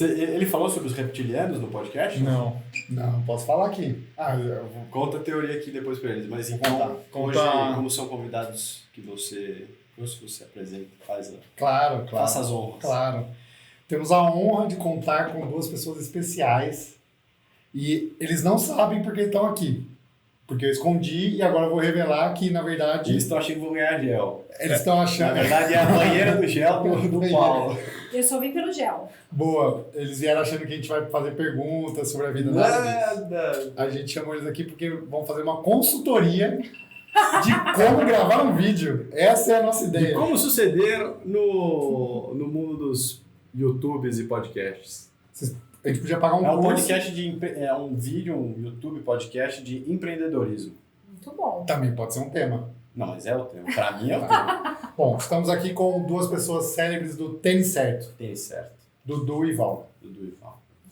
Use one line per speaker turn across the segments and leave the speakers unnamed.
Ele falou sobre os reptilianos no podcast?
Não, posso falar aqui.
Conta a teoria aqui depois pra eles. Mas
Conta.
hoje, como são convidados que você apresenta,
Claro.
faça as honras.
Claro. Temos a honra de contar com duas pessoas especiais e eles não sabem porque estão aqui. Porque eu escondi e agora eu vou revelar que, na verdade...
Eles estão achando que vão ganhar gel.
Eles estão achando...
Na verdade, é a banheira do gel do Paulo.
Eu só vim pelo gel.
Boa. Eles vieram achando que a gente vai fazer perguntas sobre a vida deles. A gente chamou eles aqui porque vão fazer uma consultoria de como gravar um vídeo. Essa é a nossa ideia.
E como suceder no mundo dos YouTubes e podcasts.
A gente podia pagar um
curso.
podcast
um vídeo, um YouTube podcast de empreendedorismo.
Muito bom.
Também pode ser um tema.
Não, mas é o tema. Pra mim é o tema.
Bom, estamos aqui com duas pessoas célebres do Tênis Certo.
Tênis Certo.
Dudu e Val.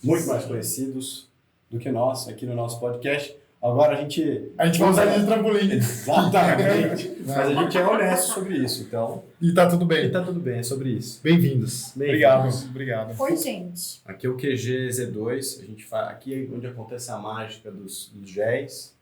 Muito mais conhecidos do que nós aqui no nosso podcast. Agora a gente
vai usar de trampolim.
Exatamente. Mas a gente é honesto sobre isso, então...
E tá tudo bem.
É sobre isso.
Bem-vindos.
Obrigado.
Oi, gente.
Aqui é o QG Z2. Aqui é onde acontece a mágica dos géis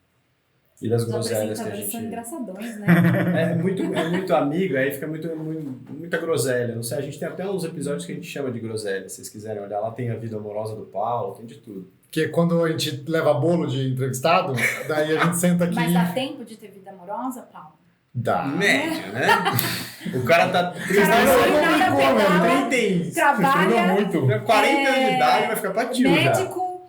e das groselhas que a gente...
são engraçadões, né?
É muito amigo, aí fica muita groselha. Não sei, a gente tem até uns episódios que a gente chama de groselha. Se vocês quiserem olhar lá, tem a vida amorosa do Paulo, tem de tudo.
Que quando a gente leva bolo de entrevistado, daí a gente senta aqui...
Mas dá tempo de ter vida amorosa, Paulo?
Dá.
Média, né? O cara tá...
Trabalha...
muito. 40 anos de idade vai ficar pra tio
médico,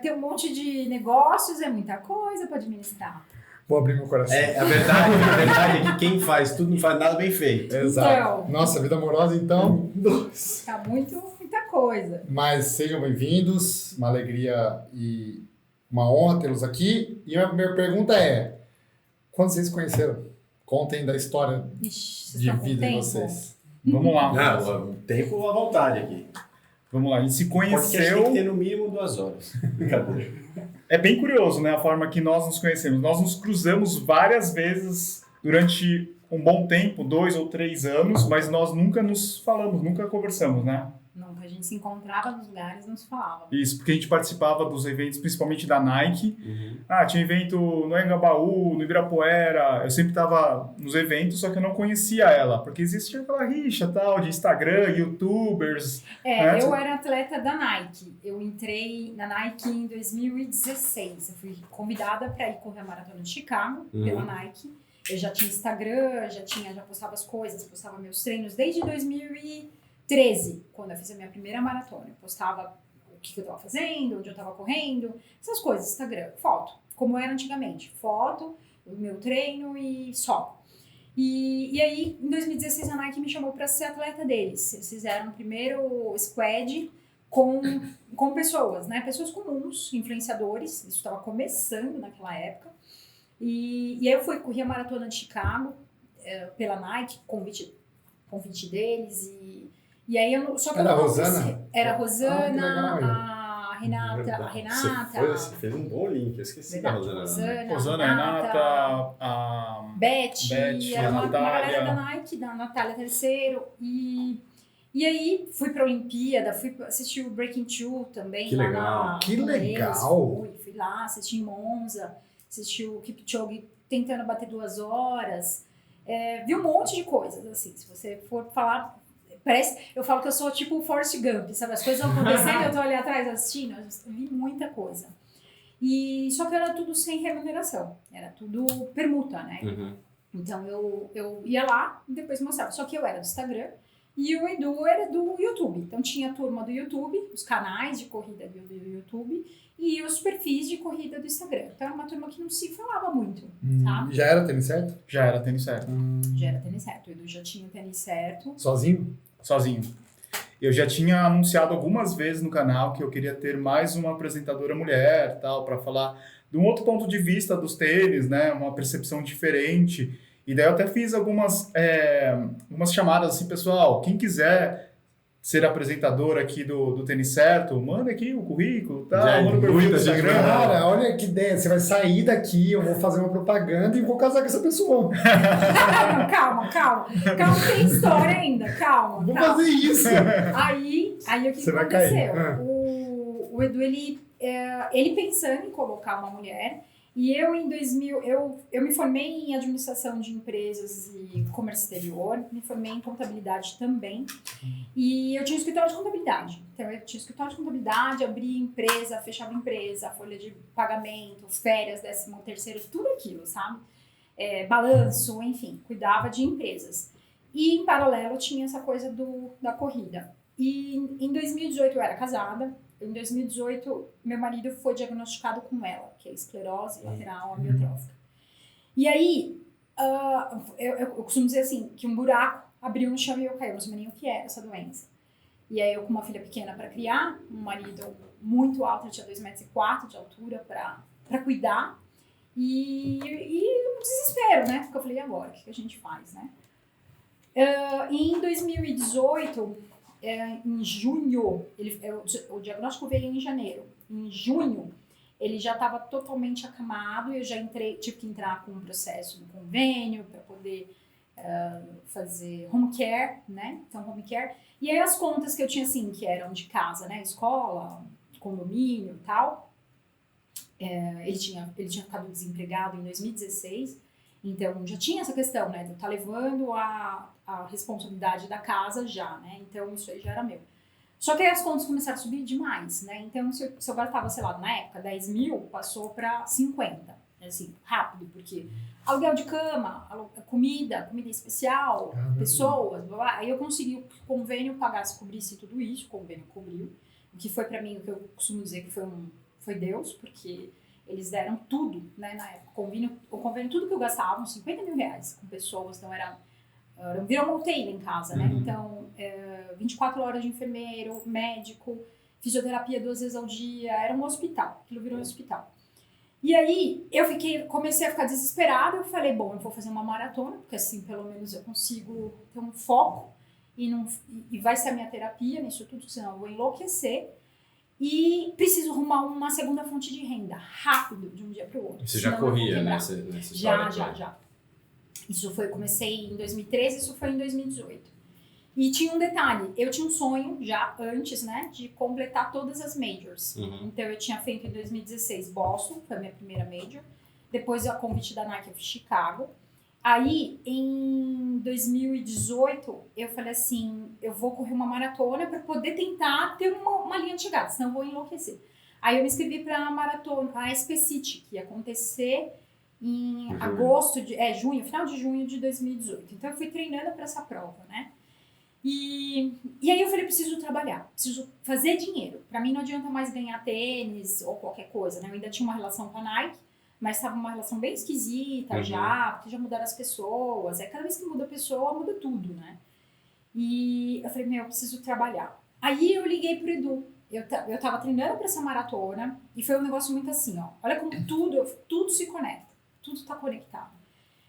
tem um monte de negócios, é muita coisa pra administrar.
Vou abrir meu coração.
A verdade é que quem faz tudo não faz nada bem feito.
Exato.
Então,
Nossa, vida amorosa, então...
Tá muita coisa.
Mas sejam bem-vindos, uma alegria e uma honra tê-los aqui. E a minha pergunta é, quando vocês se conheceram? Contem da história de vida de vocês.
Vamos lá.
Não, tempo à vontade aqui.
Vamos lá, a gente se conheceu...
Tem que ter no mínimo 2 horas. Brincadeira.
É bem curioso, né, a forma que nós nos conhecemos. Nós nos cruzamos várias vezes durante um bom tempo, 2 ou 3 anos, mas nós nunca nos falamos, nunca conversamos, né?
Nunca, a gente se encontrava nos lugares e não se falava.
Isso, porque a gente participava dos eventos, principalmente da Nike.
Uhum.
Tinha evento no Engabaú, no Ibirapuera. Eu sempre estava nos eventos, só que eu não conhecia ela, porque existia aquela rixa tal de Instagram, YouTubers. Né?
Eu era atleta da Nike. Eu entrei na Nike em 2016. Eu fui convidada para ir correr a Maratona de Chicago pela Nike. Eu já tinha Instagram, já postava as coisas, postava meus treinos desde 2013, quando eu fiz a minha primeira maratona. Eu postava o que eu estava fazendo, onde eu estava correndo, essas coisas, Instagram, foto, como era antigamente. Foto, o meu treino e só. E aí, em 2016, a Nike me chamou para ser atleta deles. Eles fizeram o primeiro squad com pessoas, né? Pessoas comuns, influenciadores. Isso estava começando naquela época. E aí eu corri a Maratona de Chicago pela Nike, convite deles. E aí eu só que
era a Rosana?
Era a Rosana, a Renata.
Você fez um bom link, eu esqueci da Rosana.
Rosana, Renata, a
Beth,
a
uma galera
Natália.
da Nike, da Natália Terceiro. E aí fui pra Olimpíada, fui assistir o Breaking Two também.
Que legal.
Que legal.
Fui lá, assisti em Monza. Assisti o Kipchoge tentando bater 2 horas. Vi um monte de coisas, assim. Se você for falar... Eu falo que eu sou tipo o Forrest Gump, sabe? As coisas vão acontecendo, eu tô ali atrás assistindo. Eu vi muita coisa. Só que era tudo sem remuneração. Era tudo permuta, né?
Uhum.
Então, eu ia lá e depois mostrava. Só que eu era do Instagram e o Edu era do YouTube. Então, tinha a turma do YouTube, os canais de corrida do YouTube... e os perfis de corrida do Instagram. Então, era uma turma que não se falava muito, sabe?
Já era tênis certo?
Já era tênis certo.
Já era tênis certo. O Edu já tinha o tênis certo.
Sozinho?
Sozinho. Eu já tinha anunciado algumas vezes no canal que eu queria ter mais uma apresentadora mulher, tal, para falar de um outro ponto de vista dos tênis, né? Uma percepção diferente. E daí eu até fiz algumas chamadas assim, pessoal, quem quiser ser apresentador aqui do Tênis Certo, manda aqui o currículo, tá?
Já é
Manda o perfil do
muita gente
Instagram.
mandando.
Cara, olha que ideia. Você vai sair daqui, eu vou fazer uma propaganda e vou casar com essa pessoa.
Não, calma, tem história ainda, calma.
Vou fazer isso.
Aí o que
Você vai
aconteceu?
cair. Ah.
O Edu, ele pensando em colocar uma mulher, e eu em 2000, eu me formei em administração de empresas e comércio exterior, me formei em contabilidade também, e eu tinha um escritório de contabilidade. Então eu tinha escritório de contabilidade, abria empresa, fechava empresa, folha de pagamento, férias, 13º, tudo aquilo, sabe? Balanço, enfim, cuidava de empresas. E em paralelo tinha essa coisa da corrida. E em 2018 eu era casada. Em 2018, meu marido foi diagnosticado com ela, que é esclerose lateral amiotrófica. E aí, eu costumo dizer assim, que um buraco abriu no chão e eu caí. Eu não sabia nem o que era essa doença. E aí eu com uma filha pequena para criar, um marido muito alto, ele tinha 2,4 metros de altura para cuidar. E um desespero, né? Porque eu falei, e agora? O que a gente faz, né? Em 2018... em junho, o diagnóstico veio em janeiro. Em junho, ele já estava totalmente acamado e eu já tive que entrar com um processo no convênio para poder fazer home care, né? Então, home care. E aí as contas que eu tinha, assim, que eram de casa, né? Escola, condomínio e tal. Ele tinha ficado desempregado em 2016. Então, já tinha essa questão, né? De eu estar levando a responsabilidade da casa já, né? Então, isso aí já era meu. Só que aí as contas começaram a subir demais, né? Então, se eu gastava, sei lá, na época, 10 mil, passou para 50. Assim, rápido, porque aluguel de cama, comida especial, pessoas, blá, blá. Aí eu consegui o convênio pagasse, cobrisse tudo isso, o convênio cobriu. O que foi para mim, o que eu costumo dizer que foi Deus, porque... Eles deram tudo, né, na época. O convênio, tudo que eu gastava, uns 50 mil reais com pessoas. Então, virou uma UTI lá em casa, né? Então, 24 horas de enfermeiro, médico, fisioterapia 2 vezes ao dia. Era um hospital. Aquilo virou um hospital. E aí, comecei a ficar desesperada. Eu falei, bom, eu vou fazer uma maratona, porque assim, pelo menos eu consigo ter um foco. E vai ser a minha terapia nisso tudo, senão eu vou enlouquecer. E preciso arrumar uma segunda fonte de renda, rápido, de um dia para o outro.
Você já corria nessa história?
Já. Comecei em 2013, isso foi em 2018. E tinha um detalhe, eu tinha um sonho já antes, né, de completar todas as majors. Então eu tinha feito em 2016 Boston, foi a minha primeira major. Depois a convite da Nike eu fiz Chicago. Aí, em 2018, eu falei assim, eu vou correr uma maratona para poder tentar ter uma linha de chegada, senão eu vou enlouquecer. Aí eu me inscrevi para a maratona, a SP City, que ia acontecer em junho, final de junho de 2018. Então eu fui treinando para essa prova, né? E aí eu falei, preciso trabalhar, preciso fazer dinheiro. Para mim não adianta mais ganhar tênis ou qualquer coisa, né? Eu ainda tinha uma relação com a Nike, mas estava uma relação bem esquisita já, porque já mudaram as pessoas. Cada vez que muda a pessoa, muda tudo, né? E eu falei, eu preciso trabalhar. Aí eu liguei pro Edu. Eu tava treinando para essa maratona e foi um negócio muito assim, ó. Olha como tudo se conecta. Tudo tá conectado.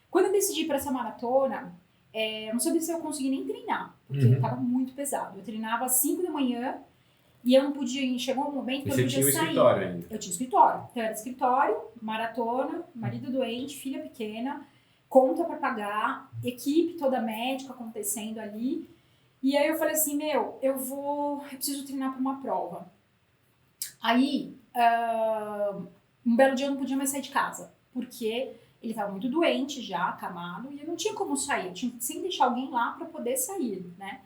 Quando eu decidi para essa maratona, eu não sabia se eu conseguia nem treinar, porque tava muito pesado. Eu treinava às 5 da manhã, e eu não podia, chegou um momento que eu não podia sair.
Você tinha um escritório ainda?
Eu tinha escritório. Então era escritório, maratona, marido doente, filha pequena, conta pra pagar, equipe toda médica acontecendo ali. E aí eu falei assim, eu preciso treinar pra uma prova. Aí, um belo dia eu não podia mais sair de casa, porque ele tava muito doente já, acamado, e eu não tinha como sair. Eu tinha que sempre deixar alguém lá pra poder sair, né?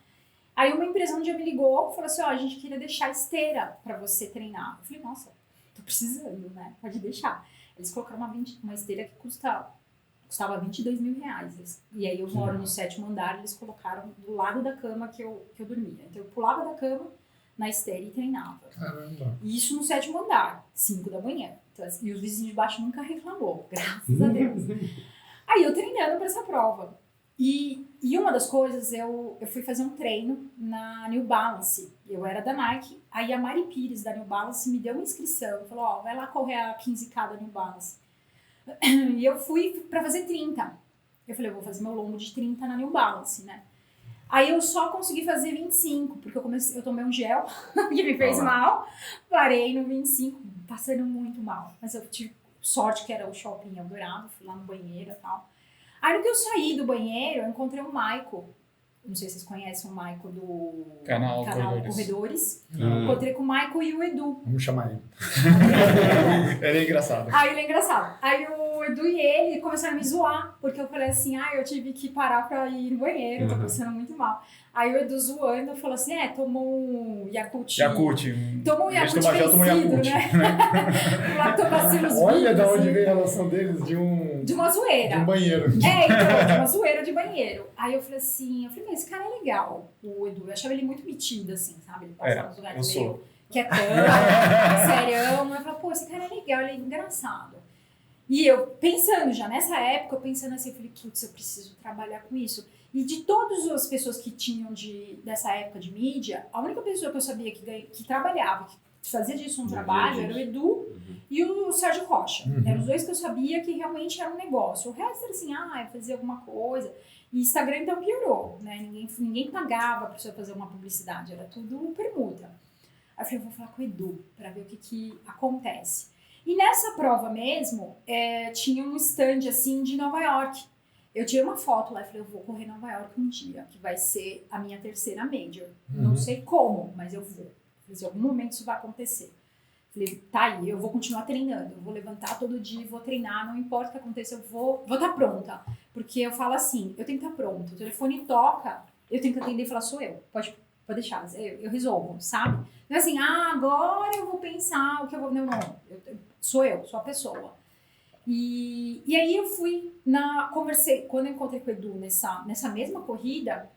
Aí uma empresa um dia me ligou e falou assim, a gente queria deixar esteira pra você treinar. Eu falei, nossa, tô precisando, né? Pode deixar. Eles colocaram uma esteira que custava 22 mil reais. E aí eu moro no 7º andar, eles colocaram do lado da cama que eu dormia. Então eu pulava da cama na esteira e treinava.
Caramba.
E isso no 7º andar, 5 da manhã. Então, e os vizinhos de baixo nunca reclamou, graças a Deus. Aí eu treinando pra essa prova. E uma das coisas, eu fui fazer um treino na New Balance. Eu era da Nike. Aí a Mari Pires, da New Balance, me deu uma inscrição. Falou, vai lá correr a 15K da New Balance. E eu fui pra fazer 30. Eu falei, eu vou fazer meu longo de 30 na New Balance, né? Aí eu só consegui fazer 25, porque eu tomei um gel que me fez mal, parei no 25, passando muito mal. Mas eu tive sorte que era o shopping Eldorado, fui lá no banheiro e tal. Aí no que eu saí do banheiro, eu encontrei o Maico. Não sei se vocês conhecem o Maico do
Canal
Corredores. Encontrei com o Maico e o Edu.
Vamos chamar ele.
Ele é engraçado.
Aí ele é engraçado. Aí o Edu e ele começaram a me zoar, porque eu falei assim, eu tive que parar pra ir no banheiro, tô passando muito mal. Aí o Edu zoando falou assim, tomou um Yakult. Tomou um Yakult vencido, né? O lactobacilos
Olha
vivos,
de onde
assim.
veio a relação deles de
uma zoeira.
De um banheiro.
Então, de uma zoeira de banheiro. Aí eu falei assim, mas esse cara é legal, o Edu. Eu achava ele muito metido, assim, sabe? Ele passava nos lugares meio quietão, serião. Eu falei, esse cara é legal, ele é engraçado. E eu pensando já nessa época, eu falei, putz, eu preciso trabalhar com isso. E de todas as pessoas que tinham dessa época de mídia, a única pessoa que eu sabia que trabalhava, que fazia disso um trabalho, era o Edu e o Sérgio Rocha. Eram os dois que eu sabia que realmente era um negócio. O resto era assim, eu fazia alguma coisa. E Instagram então piorou, né? Ninguém pagava pra pessoa fazer uma publicidade, era tudo permuta. Aí eu falei, eu vou falar com o Edu pra ver o que acontece. E nessa prova mesmo, tinha um stand assim de Nova York. Eu tirei uma foto lá e falei, eu vou correr Nova York um dia, que vai ser a minha terceira major. Não sei como, mas eu vou. Falei, em algum momento isso vai acontecer. Falei, tá aí, eu vou continuar treinando, eu vou levantar todo dia, vou treinar, não importa o que aconteça, eu vou estar pronta. Porque eu falo assim, eu tenho que estar pronta. O telefone toca, eu tenho que atender e falar, sou eu, pode deixar, eu resolvo, sabe? Não é assim, agora eu vou pensar o que eu vou... Não, sou a pessoa. E aí eu fui, conversei, quando eu encontrei com o Edu nessa mesma corrida,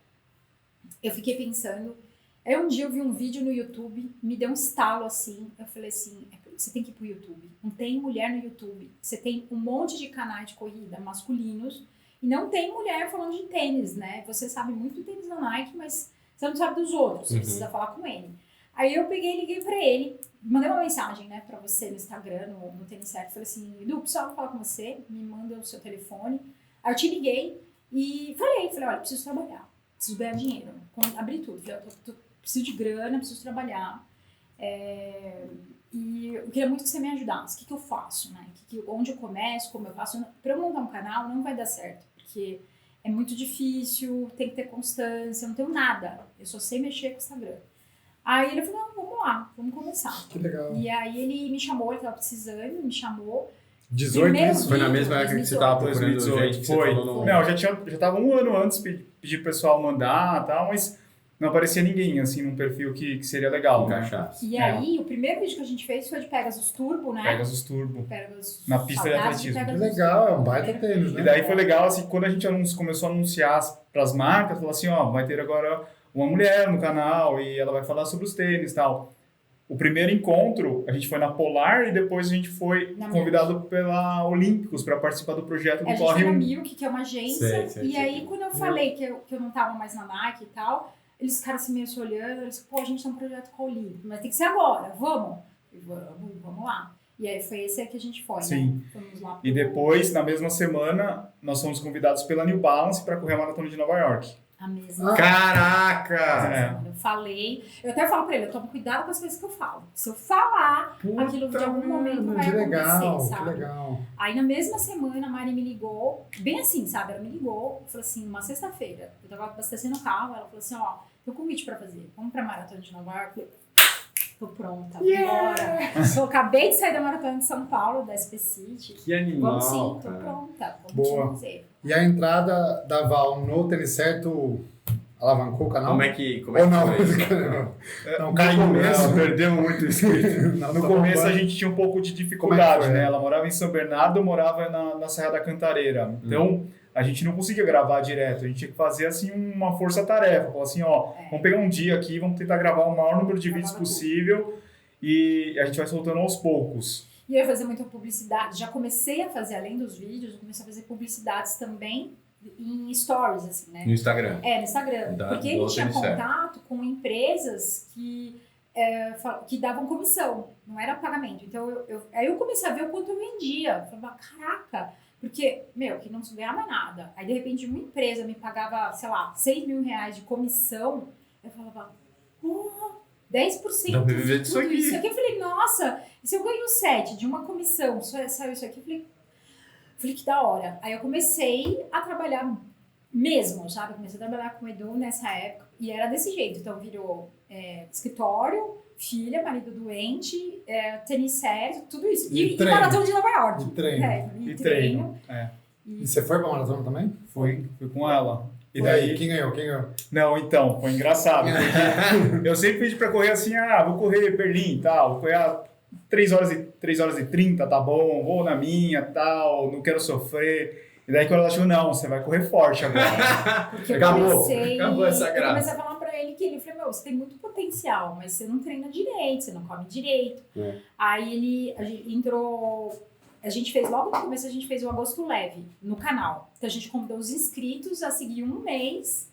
eu fiquei pensando, aí um dia eu vi um vídeo no YouTube, me deu um estalo assim, eu falei assim, você tem que ir pro YouTube, não tem mulher no YouTube, você tem um monte de canais de corrida masculinos, e não tem mulher falando de tênis, né? Você sabe muito do tênis da Nike, mas você não sabe dos outros, você precisa falar com ele. Aí eu peguei e liguei pra ele, mandei uma mensagem, né, pra você no Instagram, no Tênis Certo. Falei assim, Edu, precisava falar com você, me manda o seu telefone. Aí eu te liguei e falei, olha, preciso trabalhar, preciso ganhar dinheiro. Abri tudo, falei, preciso de grana, preciso trabalhar. E eu queria muito que você me ajudasse. O que eu faço, né? Onde eu começo, como eu faço. Pra eu montar um canal não vai dar certo, porque é muito difícil, tem que ter constância, eu não tenho nada. Eu só sei mexer com o Instagram. Aí ele falou, vamos lá, vamos começar.
Que legal.
E aí ele me chamou, ele tava precisando, me chamou.
18 isso?
Foi na mesma época que você tava procurando
2018,
gente que você falou no...
Não, já tava um ano antes, pedi pro pessoal mandar e tal, mas não aparecia ninguém, assim, num perfil que seria legal,
encaixar.
E aí, o primeiro vídeo que a gente fez foi de Pegasus Turbo, né?
Pegasus Turbo. Na pista de atletismo.
Que legal, é um baita tênis, né?
E daí foi legal, assim, quando a gente começou a anunciar pras marcas, falou assim, vai ter agora uma mulher no canal e ela vai falar sobre os tênis e tal. O primeiro encontro, a gente foi na Polar e depois a gente foi convidado pela Olímpicos para participar do projeto do Corre 1.
A gente foi na Milk, que é uma agência,
sei,
aí quando eu falei que eu não tava mais na Nike e tal, eles ficaram assim meio se olhando, eles a gente tem um projeto com a Olímpicos, mas tem que ser agora, vamos? Vamos lá. E aí foi esse que a gente foi,
Sim.
Né? Fomos lá
E depois, na mesma semana, nós fomos convidados pela New Balance para correr a Maratona de Nova York.
A mesma
Caraca!
Eu falei, eu até falo pra ele, eu tomo cuidado com as coisas que eu falo. Se eu falar, aquilo de algum momento vai acontecer, sabe?
Que legal.
Aí na mesma semana a Mari me ligou, bem assim, sabe? Ela me ligou, falou assim, uma sexta-feira, eu tava abastecendo o carro, ela falou assim, tem um convite pra fazer, vamos pra Maratona de Nova York? Tô pronta, bora. Acabei de sair da Maratona de São Paulo, da SP City.
Que animal,
vamos sim, tô
cara.
pronta.
Boa. E a entrada da Val no Tênis Certo alavancou o canal?
Como é que
Ou não?
foi isso?
Não, caiu mesmo.
Perdemos muito inscrito. No começo a gente tinha um pouco de dificuldade, né? Ela morava em São Bernardo, eu morava na Serra da Cantareira. Então, a gente não conseguia gravar direto. A gente tinha que fazer, assim, uma força-tarefa. Falar assim, vamos pegar um dia aqui, vamos tentar gravar o maior número de vídeos possível e a gente vai soltando aos poucos.
E eu ia fazer muita publicidade. Já comecei a fazer, além dos vídeos, eu comecei a fazer publicidades também em stories, assim, né?
No Instagram.
No Instagram. Porque ele tinha contato com empresas que davam comissão, não era pagamento. Então, aí eu comecei a ver o quanto eu vendia. Eu falava, caraca, Porque, que não ganhava nada. Aí, de repente, uma empresa me pagava, sei lá, 6 mil reais de comissão. Eu falava, porra, 10%
Dá pra viver
de
disso
tudo
aqui.
isso aqui. Eu falei, nossa, e se eu ganho 7 de uma comissão, saiu isso aqui? Eu falei, que da hora. Aí eu comecei a trabalhar mesmo, sabe? Comecei a trabalhar com o Edu nessa época. E era desse jeito. Então, virou escritório, filha, marido doente, tênis sério, tudo isso. E maratona de Nova York.
E treino.
E
treino.
E você foi pra maratona também?
Fui com ela.
E daí, quem ganhou?
Não, então, foi engraçado. Porque eu sempre pedi pra correr assim, vou correr Berlim e tal, vou correr a 3 horas e 30, tá bom, vou na minha tal, não quero sofrer. E daí quando ela chegou, não, você vai correr forte agora.
Porque
Acabou essa
eu
graça.
comecei a falar pra ele que eu falei, você tem muito potencial, mas você não treina direito, você não come direito. Aí a gente entrou, a gente fez, logo no começo a gente fez o Agosto Leve no canal. Então a gente convidou os inscritos a seguir um mês,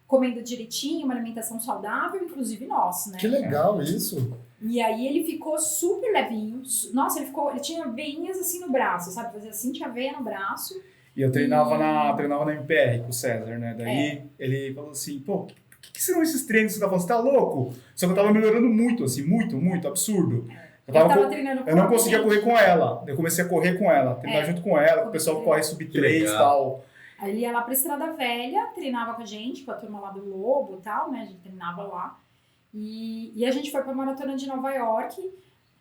comendo direitinho, uma alimentação saudável, inclusive nós, né?
Que legal isso.
E aí ele ficou super levinho. Nossa, ele tinha veinhas assim no braço, sabe? Fazia assim, tinha veia no braço.
E eu treinava na MPR com o César, né? Daí ele falou assim, pô, que serão esses treinos que você tá falando? Você tá louco? Só que eu tava melhorando muito, assim, muito, absurdo.
Eu tava treinando com
Eu não conseguia
gente.
correr com ela. Eu comecei a correr com ela, treinar junto com ela, com o pessoal que corre sub 3 e tal.
Aí ele ia lá pra Estrada Velha, treinava com a gente, com a turma lá do Lobo e tal, né? A gente treinava lá. E a gente foi pra Maratona de Nova York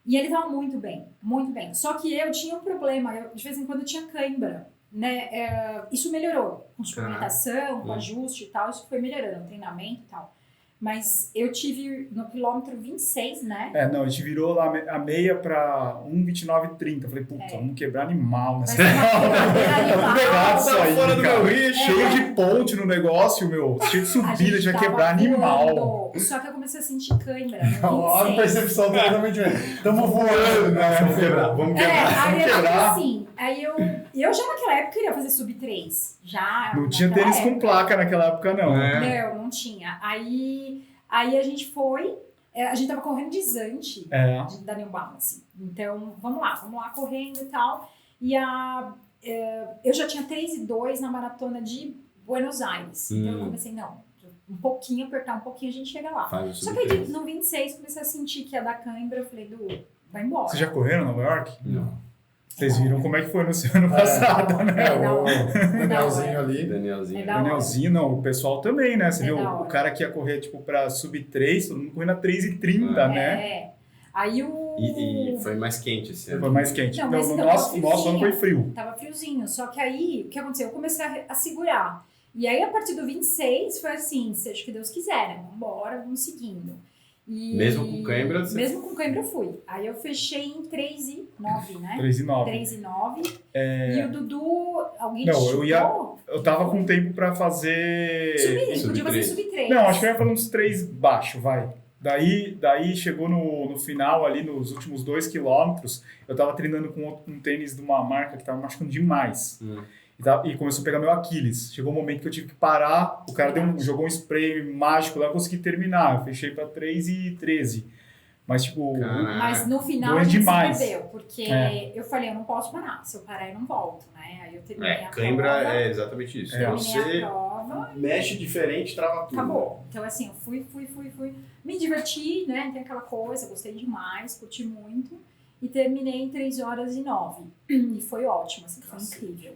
e ele tava muito bem, muito bem. Só que eu tinha um problema, de vez em quando eu tinha cãibra, né? Isso melhorou com suplementação, com ajuste e tal, isso foi melhorando, treinamento e tal. Mas eu tive no quilômetro 26, né?
Não, a gente virou lá a meia pra 1,29,30. Falei, puta, vamos quebrar animal nessa.
Vai ser uma
Vamos pegar isso aí,
fora do
cara.
meu ritmo.
Cheio de ponte no negócio, meu. Cheio de subida, a gente vai quebrar animal.
Voando, só que eu comecei a sentir cãibra.
Olha a percepção totalmente diferente. Estamos voando, né?
Vamos quebrar.
Aí eu
quebrar.
assim, eu já naquela época queria fazer sub 3. Já.
Não tinha
naquela
tênis com
época.
placa naquela época, não.
Não tinha. Aí a gente foi, a gente tava correndo de Zante, da New Balance. Então, vamos lá correndo e tal. E eu já tinha 3:02 na maratona de Buenos Aires. Então eu comecei, apertar um pouquinho, a gente chega lá. Só que aí no 26 comecei a sentir que ia dar cãibra, eu falei, vai embora.
Vocês já correram em Nova York?
Não.
Vocês viram como é que foi no ano passado, né?
O Danielzinho ali.
Danielzinho.
da hora.
Danielzinho, não, o pessoal também, né? Você viu
da
o
hora.
cara que ia correr, tipo, pra sub 3, todo mundo correndo a 3:30, né?
Aí
E foi mais quente esse ano.
Foi mais quente.
Não,
Não,
mas
no
então,
nosso
tava
ano foi frio.
Tava friozinho, só que aí, o que aconteceu? Eu comecei a segurar. E aí, a partir do 26, foi assim, seja o que Deus quiser, né? Vambora, vamos seguindo. E...
Mesmo com cãibra?
Mesmo com cãibra, eu fui. Aí eu fechei em 3:09, né?
3:09.
3:09. E o Dudu, alguém
Não,
chutou?
eu tava com tempo pra fazer...
Podia fazer sub 3.
Não, acho que eu ia fazer uns 3 baixo, vai. Daí chegou no final, ali nos últimos 2 quilômetros, eu tava treinando com um tênis de uma marca que tava machucando demais. E começou a pegar meu Aquiles. Chegou um momento que eu tive que parar, o cara jogou um spray mágico lá, eu consegui terminar. Eu fechei pra 3:13. Mas, tipo...
Mas no final
doeu
a gente
demais.
se perdeu, porque eu falei, eu não posso parar. Se eu parar, eu não volto, né? Aí eu terminei a
cãibra
prova.
é exatamente isso.
Terminei
Você
a prova.
mexe diferente, trava tudo.
Acabou. Então, assim, eu fui. Me diverti, né? Tem aquela coisa, gostei demais, curti muito. E terminei em 3:09. E foi ótimo, assim, foi incrível.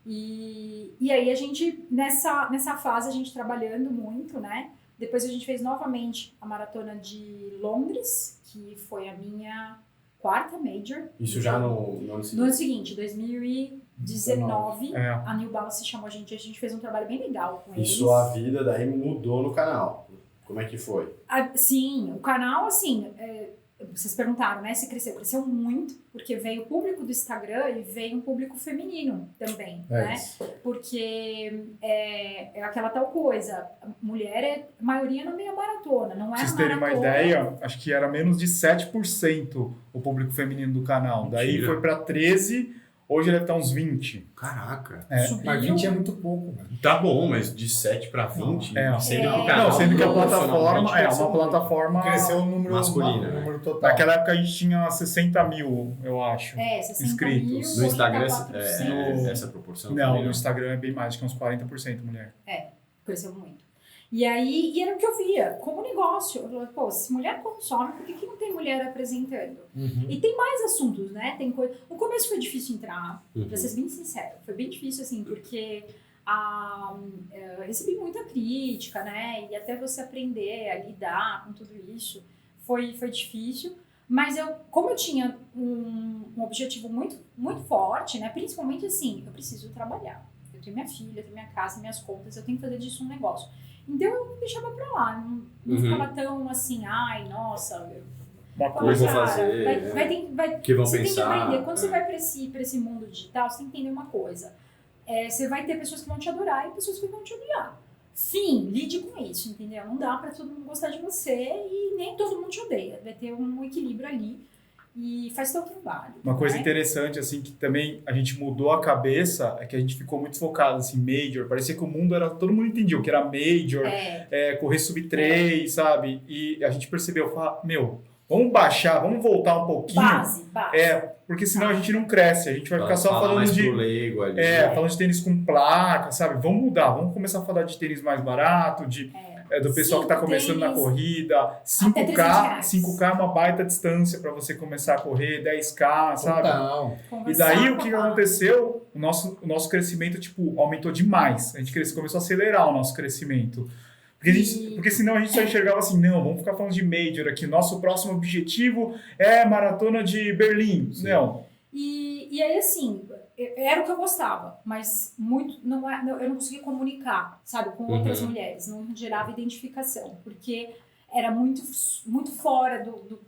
E aí a gente, nessa fase, a gente trabalhando muito, né? Depois a gente fez novamente a maratona de Londres, que foi a minha 4ª major.
Isso já no ano
No
seguinte.
ano seguinte, 2019, a New Balance chamou a gente fez um trabalho bem legal com
E
eles.
sua vida daí mudou no canal. Como é que foi?
Sim, o canal, assim, vocês perguntaram, né, se cresceu. Cresceu muito, porque veio o público do Instagram e veio um público feminino também, né? Porque é aquela tal coisa, mulher é maioria na meia maratona, não é
Pra vocês
na
terem uma
maratona.
ideia, acho que era menos de 7% o público feminino do canal. Daí
Mentira.
foi pra 13%, Hoje deve estar uns 20.
Caraca.
Subiu.
Mas 20 é muito pouco, velho.
Tá bom, mas de 7 para 20, sendo que o
É.
canal...
Não, sendo que a
proporcionalmente
plataforma é
cresceu
uma plataforma...
Cresceu o número
Masculino,
o
né?
número total.
Naquela época a gente tinha 60 mil, eu acho.
60
inscritos.
mil,
No
hoje
Instagram,
tá 4%.
essa proporção?
Não,
também
no Instagram é bem mais, acho que uns 40% mulher.
Cresceu muito. E aí, e era o que eu via, como negócio. Eu falei, pô, se mulher consome, por que não tem mulher apresentando?
Uhum.
E tem mais assuntos, né? Tem coisa... No começo foi difícil entrar,
Uhum.
pra ser bem sincero. Foi bem difícil, assim, porque eu recebi muita crítica, né? E até você aprender a lidar com tudo isso foi difícil. Mas como eu tinha um objetivo muito, muito forte, né? Principalmente assim, eu preciso trabalhar. Eu tenho minha filha, eu tenho minha casa, minhas contas, eu tenho que fazer disso um negócio. Então eu deixava pra lá, não ficava tão assim, ai, nossa,
Uma
Como eu
coisa...
vou fazer, que vão
você tem que
pensar,
aprender. Quando você vai pra esse mundo digital, você tem que entender uma coisa. Você vai ter pessoas que vão te adorar e pessoas que vão te odiar. Sim, lide com isso, entendeu? Não dá pra todo mundo gostar de você e nem todo mundo te odeia. Vai ter um equilíbrio ali e faz seu trabalho.
Uma coisa
né?
interessante, assim, que também a gente mudou a cabeça, é que a gente ficou muito focado, assim, major. Parecia que o mundo era... Todo mundo entendia o que era major, correr sub 3, sabe? E a gente percebeu, meu, vamos baixar, vamos voltar um pouquinho.
Base.
Porque senão a gente não cresce, a gente vai ficar só falando
mais
de...
pro leigo ali.
falando de tênis com placa, sabe? Vamos mudar, vamos começar a falar de tênis mais barato, do pessoal que está começando na corrida. 5K é uma baita distância para você começar a correr, 10K, sabe?
Total.
E daí o que aconteceu? O nosso crescimento aumentou demais. A gente começou a acelerar o nosso crescimento. Porque senão a gente só enxergava assim, não, vamos ficar falando de major aqui. Nosso próximo objetivo é maratona de Berlim.
Sim.
Não.
E aí, assim, era o que eu gostava, mas muito, eu não conseguia comunicar, sabe, com outras mulheres, não gerava identificação, porque era muito, muito fora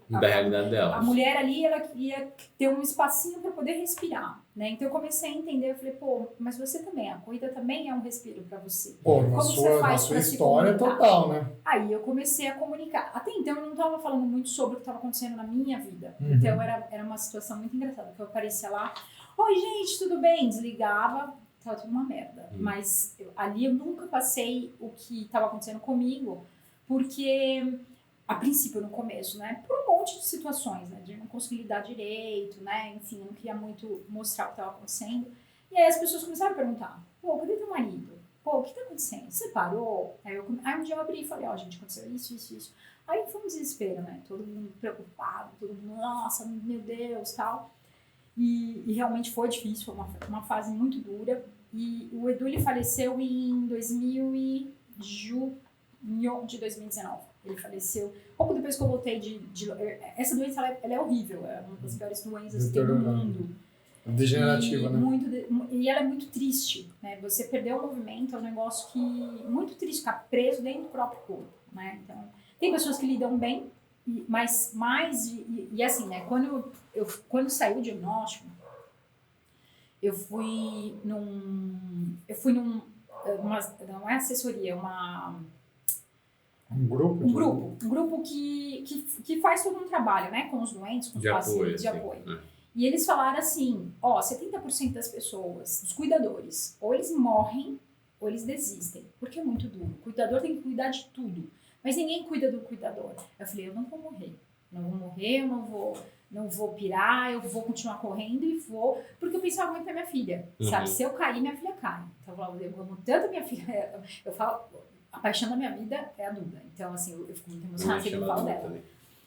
Da realidade dela.
A mulher ali, ela ia ter um espacinho para poder respirar, né? Então eu comecei a entender, eu falei, pô, mas você também, a corrida também é um respiro para você.
Pô,
Como
na
você faz
sua
pra se
história
comunicar?
total, né?
Aí eu comecei a comunicar. Até então eu não estava falando muito sobre o que estava acontecendo na minha vida.
Uhum.
Então era uma situação muito engraçada, que eu aparecia lá, oi gente, tudo bem? Desligava, tava tudo uma merda. Mas ali eu nunca passei o que estava acontecendo comigo, porque a princípio, no começo, né, por um monte de situações, né, de não conseguir lidar direito, né, enfim, eu não queria muito mostrar o que estava acontecendo. E aí as pessoas começaram a perguntar, pô, cadê teu marido? Pô, o que tá acontecendo? Você parou? Aí um dia eu abri e falei, ó, gente, aconteceu isso. Aí foi um desespero, né, todo mundo preocupado, todo mundo, nossa, meu Deus, tal. E realmente foi difícil, foi uma fase muito dura. E o Edu, ele faleceu em junho de 2019. Ele faleceu pouco depois que eu voltei essa doença, ela é horrível, é uma das piores doenças que tem no mundo.
Degenerativa, né?
E ela é muito triste, né? Você perder o movimento é um negócio que muito triste, ficar preso dentro do próprio corpo, né? Então, tem pessoas que lidam bem, mas e assim, né? Quando saiu o diagnóstico, eu fui numa não é assessoria,
Um grupo?
Um grupo que faz todo um trabalho, né, com os doentes, com os pacientes, de apoio. E eles falaram assim, 70% das pessoas, dos cuidadores, ou eles morrem, ou eles desistem, porque é muito duro. O cuidador tem que cuidar de tudo, mas ninguém cuida do cuidador. Eu falei, eu não vou morrer, não vou pirar, eu vou continuar correndo e vou... Porque eu pensava muito na minha filha, sabe? Se eu cair, minha filha cai. Então eu amo tanto a minha filha, eu falo... A paixão da minha vida é a Duda. Então, assim, eu fico muito emocionada quando eu falo dela.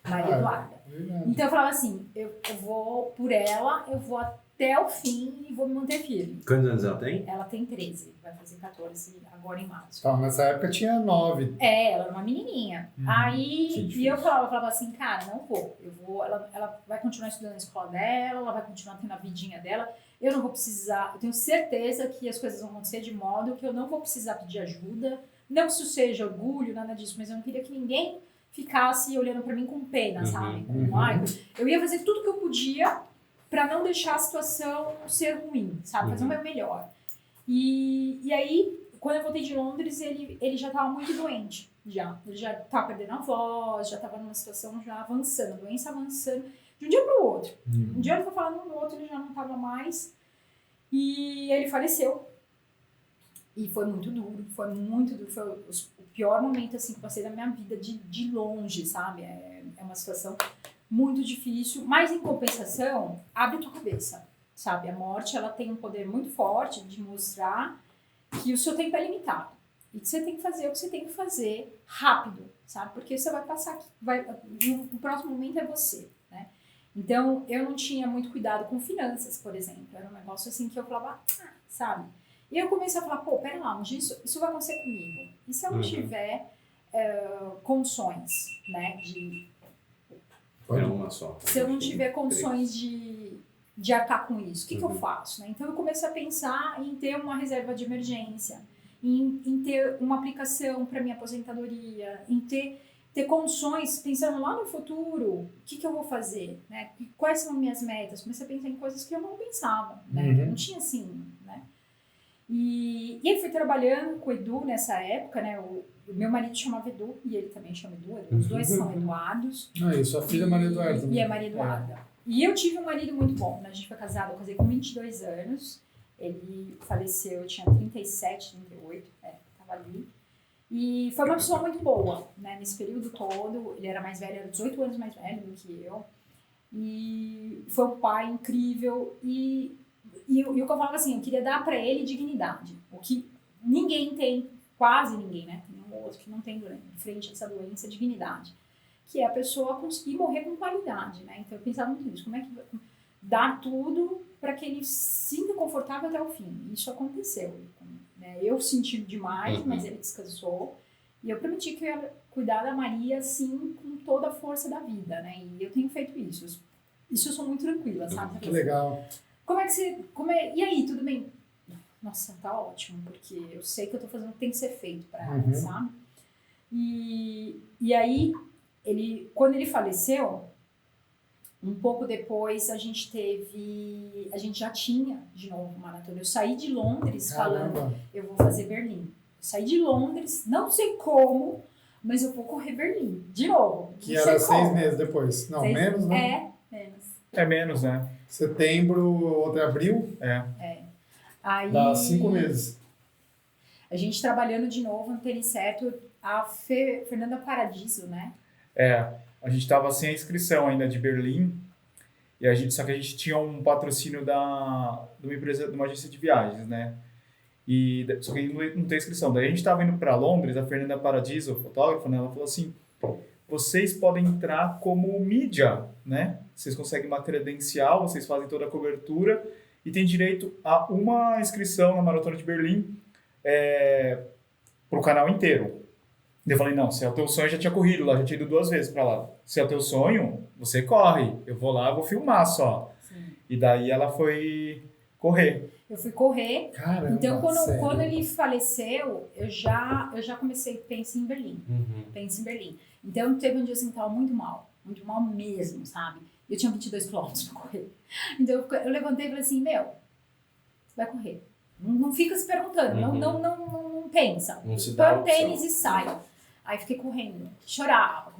Maria Eduarda. Então, eu falava assim, eu vou por ela, eu vou até o fim e vou me manter firme.
Quantos anos ela tem?
Ela tem 13, vai fazer 14 agora em março.
Então, nessa época tinha 9.
Ela era uma menininha. Aí, e eu falava assim, cara, não vou. Ela vai continuar estudando na escola dela, ela vai continuar tendo a vidinha dela. Eu não vou precisar, eu tenho certeza que as coisas vão acontecer de modo que eu não vou precisar pedir ajuda. Não que isso seja orgulho, nada disso, mas eu não queria que ninguém ficasse olhando pra mim com pena, sabe? Eu ia fazer tudo que eu podia pra não deixar a situação ser ruim, sabe? Fazer o meu melhor. E aí, quando eu voltei de Londres, ele já tava muito doente, já. Ele já tava perdendo a voz, já tava numa situação já avançando, a doença avançando, de um dia pro outro. Um dia ele foi falando, no outro ele já não tava mais. E ele faleceu. E foi muito duro, foi o pior momento, assim, que eu passei da minha vida de longe, sabe? É uma situação muito difícil, mas em compensação, abre tua cabeça, sabe? A morte, ela tem um poder muito forte de mostrar que o seu tempo é limitado. E que você tem que fazer o que você tem que fazer rápido, sabe? Porque você vai passar aqui, o próximo momento é você, né? Então, eu não tinha muito cuidado com finanças, por exemplo. Era um negócio assim que eu falava, sabe? E eu comecei a falar, pô, pera lá, mas isso vai acontecer comigo. E se eu não tiver condições, né, de...
uma só.
Se eu não tiver condições de arcar com isso, o que eu faço? Né? Então eu comecei a pensar em ter uma reserva de emergência, em ter uma aplicação para minha aposentadoria, em ter condições, pensando lá no futuro, o que eu vou fazer? Né? Quais são as minhas metas? Comecei a pensar em coisas que eu não pensava, né? Não tinha assim, né? E eu fui trabalhando com o Edu nessa época, né? O meu marido chamava Edu e ele também chama Edu. Os dois são Eduardos.
E sua filha é Maria Eduarda.
E é Maria Eduarda. E eu tive um marido muito bom, né? A gente foi casado, eu casei com 22 anos. Ele faleceu, eu tinha 37, 38, tava ali. E foi uma pessoa muito boa, né? Nesse período todo. Ele era mais velho, era 18 anos mais velho do que eu. E foi um pai incrível. E o que eu falava assim, eu queria dar pra ele dignidade. O que ninguém tem, quase ninguém, né? Tem um outro que não tem frente a essa doença, dignidade. Que é a pessoa conseguir morrer com qualidade, né? Então eu pensava muito nisso, como é que dar tudo para que ele se sinta confortável até o fim. Isso aconteceu, né? Eu senti demais, mas ele descansou. E eu prometi que eu ia cuidar da Maria, assim, com toda a força da vida, né? E eu tenho feito isso. Isso eu sou muito tranquila, sabe?
Que legal.
Como é que você... E aí, tudo bem? Nossa, tá ótimo, porque eu sei que eu tô fazendo o que tem que ser feito para ela, sabe? E aí, quando ele faleceu, um pouco depois a gente já tinha de novo uma maratona. Eu saí de Londres falando, eu vou fazer Berlim. Eu saí de Londres, não sei como, mas eu vou correr Berlim, de novo.
Que era 6 meses depois. Não, menos, né?
Menos.
É menos, né?
Setembro, outro é abril.
Aí,
dá 5 meses.
A gente trabalhando de novo no Tênis Certo, a Fernanda Paradiso, né?
A gente tava sem a inscrição ainda de Berlim, só que a gente tinha um patrocínio de uma empresa, de uma agência de viagens, né? Só que não tem inscrição. Daí a gente tava indo para Londres, a Fernanda Paradiso, fotógrafa, né? Ela falou assim, vocês podem entrar como mídia, né? Vocês conseguem uma credencial, vocês fazem toda a cobertura e tem direito a uma inscrição na Maratona de Berlim pro canal inteiro. Eu falei, não, se é o teu sonho, eu já tinha corrido lá, já tinha ido 2 vezes pra lá. Se é o teu sonho, você corre. Eu vou lá, eu vou filmar só.
Sim.
E daí ela foi correr.
Eu fui correr.
Caramba,
então, quando ele faleceu, eu já comecei a pensar em Berlim. Pensei em Berlim. Então, teve um dia assim que tava muito mal mesmo, sabe? Eu tinha 22 quilômetros pra correr. Então, eu levantei e falei assim, você vai correr. Não fica se perguntando, não pensa. Põe o tênis e sai. Aí fiquei correndo, chorava.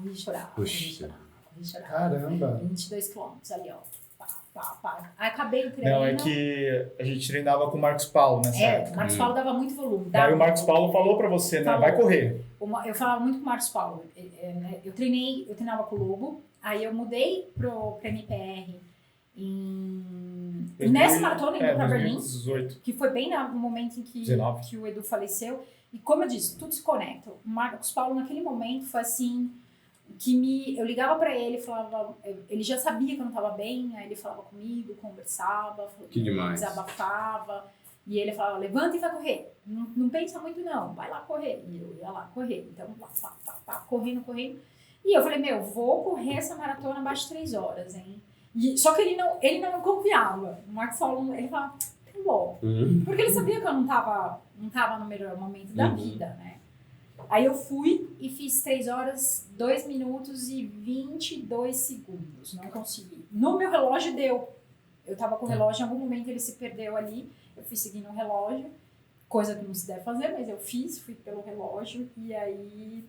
Caramba!
22 quilômetros ali, ó. Pá. Aí acabei o treino.
Não, é que a gente treinava com o Marcos Paulo nessa época.
O Marcos Paulo dava muito volume.
Aí o Marcos Paulo falou pra você, né? Vai correr.
Eu falava muito com o Marcos Paulo. Eu treinava com o Lobo, aí eu mudei pra MPR nessa maratona indo pra Berlim,
2018.
que foi bem no momento em que o Edu faleceu. E como eu disse, tudo se conecta. O Marcos Paulo, naquele momento, foi assim, eu ligava pra ele, falava, ele já sabia que eu não tava bem, aí ele falava comigo, conversava, desabafava, e ele falava, levanta e vai correr, não pensa muito não, vai lá correr. E eu ia lá correr, então, correndo. E eu falei, vou correr essa maratona abaixo de 3 horas, hein? Só que ele não confiava. O Marcos Paulo, ele falava, tá bom. Porque ele sabia que eu não tava no melhor momento da vida, né? Aí eu fui e fiz 3 horas, 2 minutos e 22 segundos. Não consegui. No meu relógio deu. Eu tava com o relógio, em algum momento ele se perdeu ali. Eu fui seguindo o relógio. Coisa que não se deve fazer, mas eu fui pelo relógio. E aí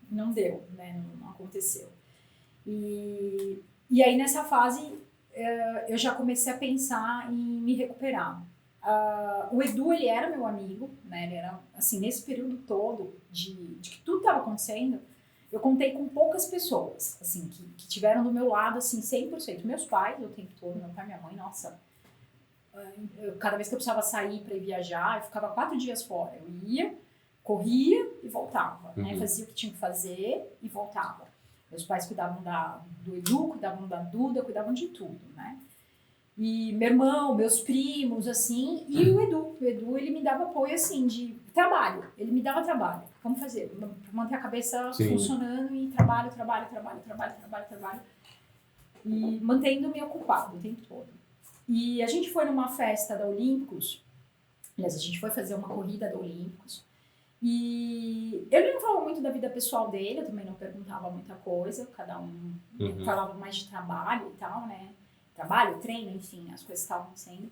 não deu, né? Não aconteceu. E aí nessa fase eu já comecei a pensar em me recuperar. O Edu, ele era meu amigo, né? Ele era, assim, nesse período todo de que tudo estava acontecendo, eu contei com poucas pessoas, assim, que tiveram do meu lado, assim, 100%. Meus pais, o tempo todo, meu pai e minha mãe, nossa... cada vez que eu precisava sair para ir viajar, eu ficava 4 dias fora. Eu ia, corria e voltava, né? Fazia o que tinha que fazer e voltava. Meus pais cuidavam do Edu, cuidavam da Duda, cuidavam de tudo, né? E meu irmão, meus primos, assim, e o Edu, ele me dava apoio, assim, de trabalho. Ele me dava trabalho. Vamos fazer, para manter a cabeça funcionando e trabalho. E mantendo-me ocupado o tempo todo. E a gente foi numa festa da Olímpicos, aliás, a gente foi fazer uma corrida da Olímpicos, e ele não falava muito da vida pessoal dele, eu também não perguntava muita coisa, cada um falava mais de trabalho e tal, né? Trabalho, treino, enfim, as coisas estavam sendo.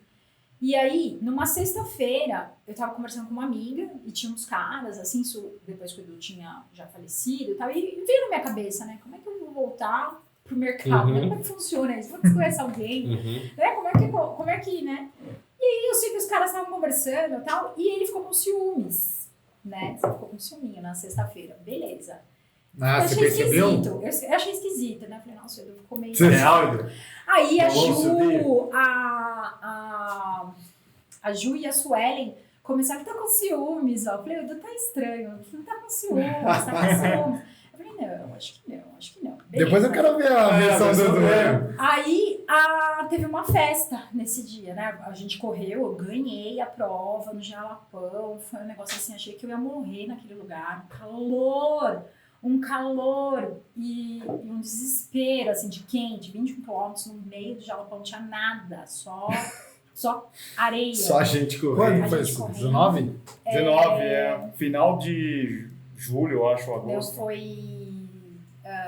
E aí, numa sexta-feira, eu tava conversando com uma amiga e tinha uns caras, assim, isso depois que o Edu tinha já falecido e tal, e veio na minha cabeça, né? Como é que eu vou voltar pro mercado? Como é que funciona isso? Você conhece alguém? Né? Como é que, né? E aí eu sei que os caras estavam conversando e tal, e ele ficou com ciúmes, né? Você ficou com ciúminho na sexta-feira. Beleza.
Ah,
eu
você
achei
percebeu?
esquisito. Eu achei esquisito, né? Eu falei, nossa, o Edu ficou meio...
Edu?
Aí a
Nossa,
Ju, a Ju e a Suelen começaram a estar com ciúmes, ó. Eu falei, o Edu tá estranho, não tá com ciúmes, tá com ciúmes. Eu falei, não, acho que não. Beleza.
Depois eu quero ver a versão do Edu.
Aí teve uma festa nesse dia, né? A gente correu, eu ganhei a prova no Jalapão, foi um negócio assim, achei que eu ia morrer naquele lugar, um calor e um desespero, assim, de quente, 21 quilômetros no meio do Jalapão, não tinha nada, só areia.
Só a gente correndo.
Quando foi isso? 19?
19, final de julho, eu acho,
Meu
agosto.
foi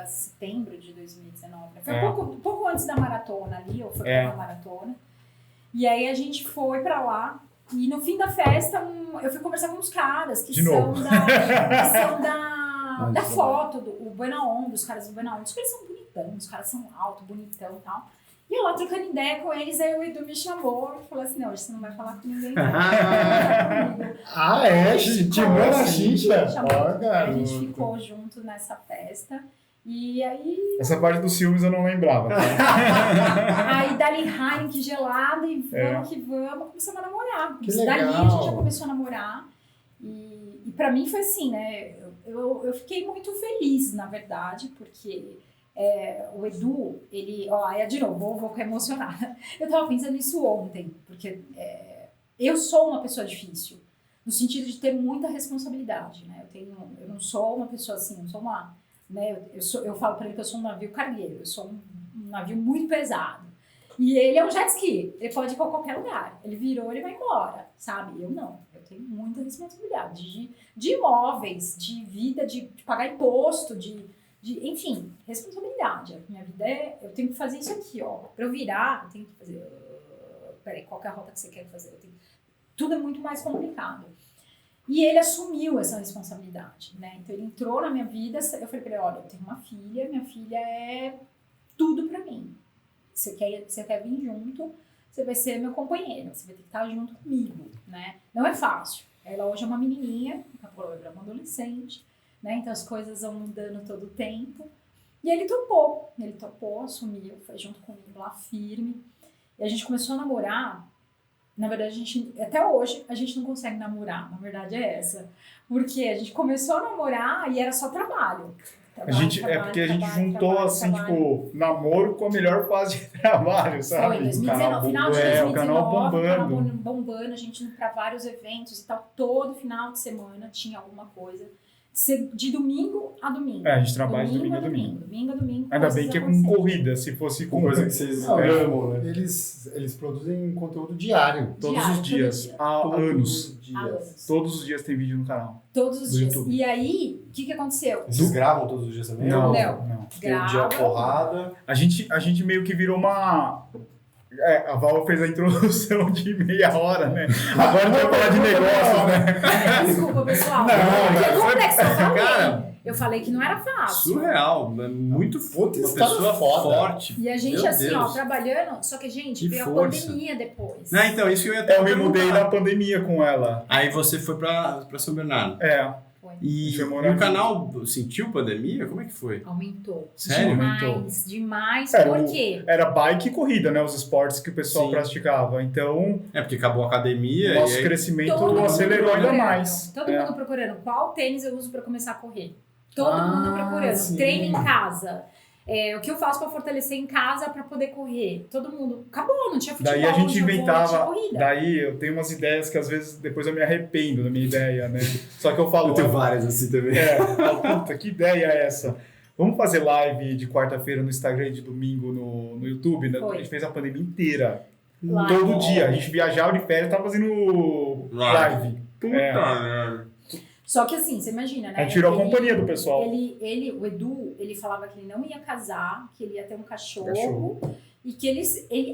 setembro de 2019. Foi um pouco antes da maratona ali, ou foi pra maratona. E aí a gente foi pra lá. E no fim da festa, eu fui conversar com uns caras que são da foto, o Buena Onda, os caras do Buena Onda. Os caras são bonitão, os caras são altos, bonitão e tal. E eu lá trocando ideia com eles, aí o Edu me chamou e falou assim, não, hoje você não vai falar com ninguém.
Ah, é? Timão na xixa?
A gente ficou junto nessa festa. E aí...
Essa parte dos ciúmes eu não lembrava. Tá?
Aí dali Heineken gelada e vamos que vamos, começamos a namorar.
Que legal.
Dali a gente já começou a namorar. E pra mim foi assim, né? Eu fiquei muito feliz, na verdade, porque o Edu, ele... Ó, de novo, vou ficar emocionada. Eu tava pensando nisso ontem, porque eu sou uma pessoa difícil, no sentido de ter muita responsabilidade, né? Eu não sou uma pessoa assim, não sou uma... Né? Eu falo pra ele que eu sou um navio cargueiro, eu sou um navio muito pesado. E ele é um jet ski, ele pode ir pra qualquer lugar. Ele virou, ele vai embora, sabe? Eu não, eu tenho muita responsabilidade de imóveis, de vida, de pagar imposto, enfim, responsabilidade. A minha vida eu tenho que fazer isso aqui, ó. Pra eu virar, eu tenho que fazer... Peraí, qual que é a rota que você quer fazer? Tudo é muito mais complicado. E ele assumiu essa responsabilidade, né? Então ele entrou na minha vida, eu falei pra ele, olha, eu tenho uma filha, minha filha é tudo pra mim. Você quer vir junto, você vai ser meu companheiro, você vai ter que estar junto comigo, né? Não é fácil. Ela hoje é uma menininha, daqui a pouco é uma adolescente, né? Então as coisas vão mudando todo o tempo. E ele topou, assumiu, foi junto comigo lá firme. E a gente começou a namorar. Na verdade, até hoje, a gente não consegue namorar, na verdade é essa. Porque a gente começou a namorar e era só trabalho.
Porque a gente juntou, assim, tipo, namoro com a melhor fase de trabalho, sabe?
Foi, 2019, final de 2019,
o canal bombando.
Bombando, a gente indo pra vários eventos e tal. Todo final de semana tinha alguma coisa. De domingo a domingo.
A gente trabalha de domingo a domingo.
Domingo a domingo.
Ainda bem que é com corrida, se fosse com
coisa que vocês amam, né?
Eles produzem conteúdo diário.
Todos os dias, há anos. Todos os dias tem vídeo no canal.
Todos os dias.
YouTube.
E aí, o que aconteceu?
Vocês gravam todos os dias também?
Não.
Tem um dia porrada.
A gente meio que virou uma... a Val fez a introdução de meia hora, né? Agora vai falar de negócios, né?
Desculpa, pessoal.
Não,
Porque como é que você tá
cara,
Eu falei que não era fácil.
Surreal, muito
Puta
uma
história
pessoa
foda.
forte.
E a gente,
Meu
assim, ó,
Deus.
trabalhando, só que, gente,
Que
veio
força.
a pandemia depois.
Não, então, isso que eu ia até
Eu me mudei
perguntar.
na pandemia com ela.
Aí você foi pra São Bernardo.
É.
Foi.
E
Foi
o
morar
canal sentiu pandemia? Como é que foi?
Aumentou.
Sério?
Demais.
É,
Por quê?
Era bike e corrida, né? Os esportes que o pessoal
Sim.
praticava. Então,
É, porque acabou a academia
o nosso
e aí...
crescimento
Todo mundo
acelerou ainda
procurando.
mais.
Todo
É.
mundo procurando qual tênis eu uso pra começar a correr. Todo
Ah,
mundo procurando.
sim.
Treino em casa. O que eu faço pra fortalecer em casa pra poder correr? Todo mundo. Acabou, não tinha futebol,
Daí a gente
não tinha vôlei,
inventava.
tinha corrida.
Daí eu tenho umas ideias que às vezes depois eu me arrependo da minha ideia, né? Só que eu falo.
Eu tenho várias assim também.
Puta, que ideia é essa? Vamos fazer live de quarta-feira no Instagram e de domingo no YouTube, né?
Foi.
A gente fez a pandemia inteira.
Live.
Todo dia. A gente viajava de férias e tava fazendo live.
Puta
É.
merda.
Só que assim, você imagina, né?
A gente tirou a
Ele-
companhia do pessoal.
o Edu, ele falava que ele não ia casar, que ele ia ter um cachorro.
Cachorro.
E que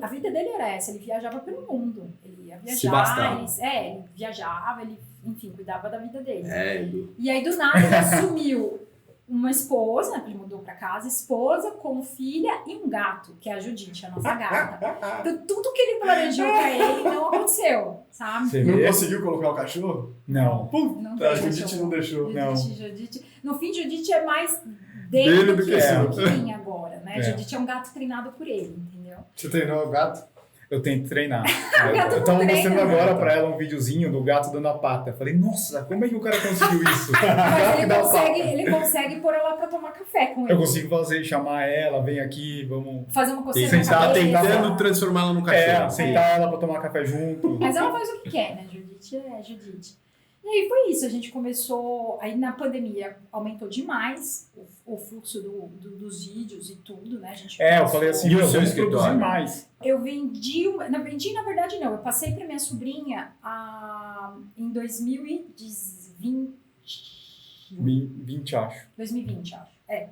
a vida dele era essa, ele viajava pelo mundo. Ele ia
Se bastava.
viajar, ele viajava, ele, enfim, cuidava da vida dele.
É, Edu.
E aí, do nada, ele assumiu uma esposa, ele mudou pra casa, esposa com filha e um gato, que é a Judite, a nossa gata. Então, tudo que ele planejou pra ele não aconteceu, sabe?
Você
Não
vê?
conseguiu colocar o cachorro?
Não.
Não
A
tem
Judite
cachorro.
não deixou.
Não.
Judite. No fim, Judite é mais
Dele
dele
do que
do
seu.
que mim agora, né?
É.
Judite é um gato treinado por ele, entendeu?
Você treinou o gato?
Eu tenho que treinar.
gato
Eu
não
tava
treina,
mostrando agora
né?
pra ela um videozinho do gato dando a pata. Eu falei, nossa, como é que o cara conseguiu isso?
Mas
Dá a pata.
ele consegue pôr ela pra tomar café com ele.
Eu consigo fazer, chamar ela, vem aqui, vamos.
Fazer uma coceira
Tem
na
que tá
cabeça.
tentando transformá-la num
É,
cachorro.
sentar ela pra tomar café junto.
Mas ela faz o que quer, né? Judite é Judite. E aí foi isso, a gente começou, aí na pandemia aumentou demais o fluxo dos vídeos e tudo, né? A gente
É, eu
começou-
falei assim,
E o
meu,
seu
vamos produzir
escritório?
mais.
Eu vendi, na verdade não, eu passei para minha sobrinha em
20, acho.
2020, acho.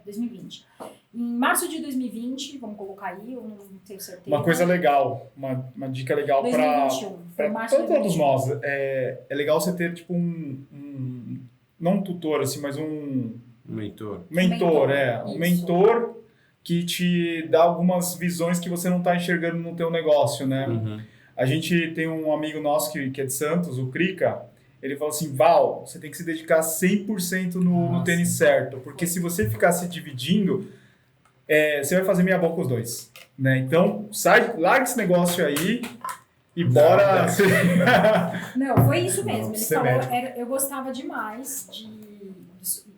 2020. Em março de 2020, vamos colocar aí, eu não tenho certeza.
Uma coisa legal, uma dica legal pra
2021, foi
pra
março de
todos
2021.
nós. É legal você ter, tipo, não um tutor, assim, mas um
Mentor.
Mentor,
um
isso.
mentor que te dá algumas visões que você não tá enxergando no teu negócio, né?
Uhum.
A gente tem um amigo nosso que é de Santos, o Krika, ele falou assim, Val, você tem que se dedicar 100% no
Nossa.
tênis certo, porque se você ficar se dividindo, você vai fazer meia boca os dois, né? Então, larga esse negócio aí e bora...
Não, foi isso mesmo. Ele
Você
falou,
médico.
eu gostava demais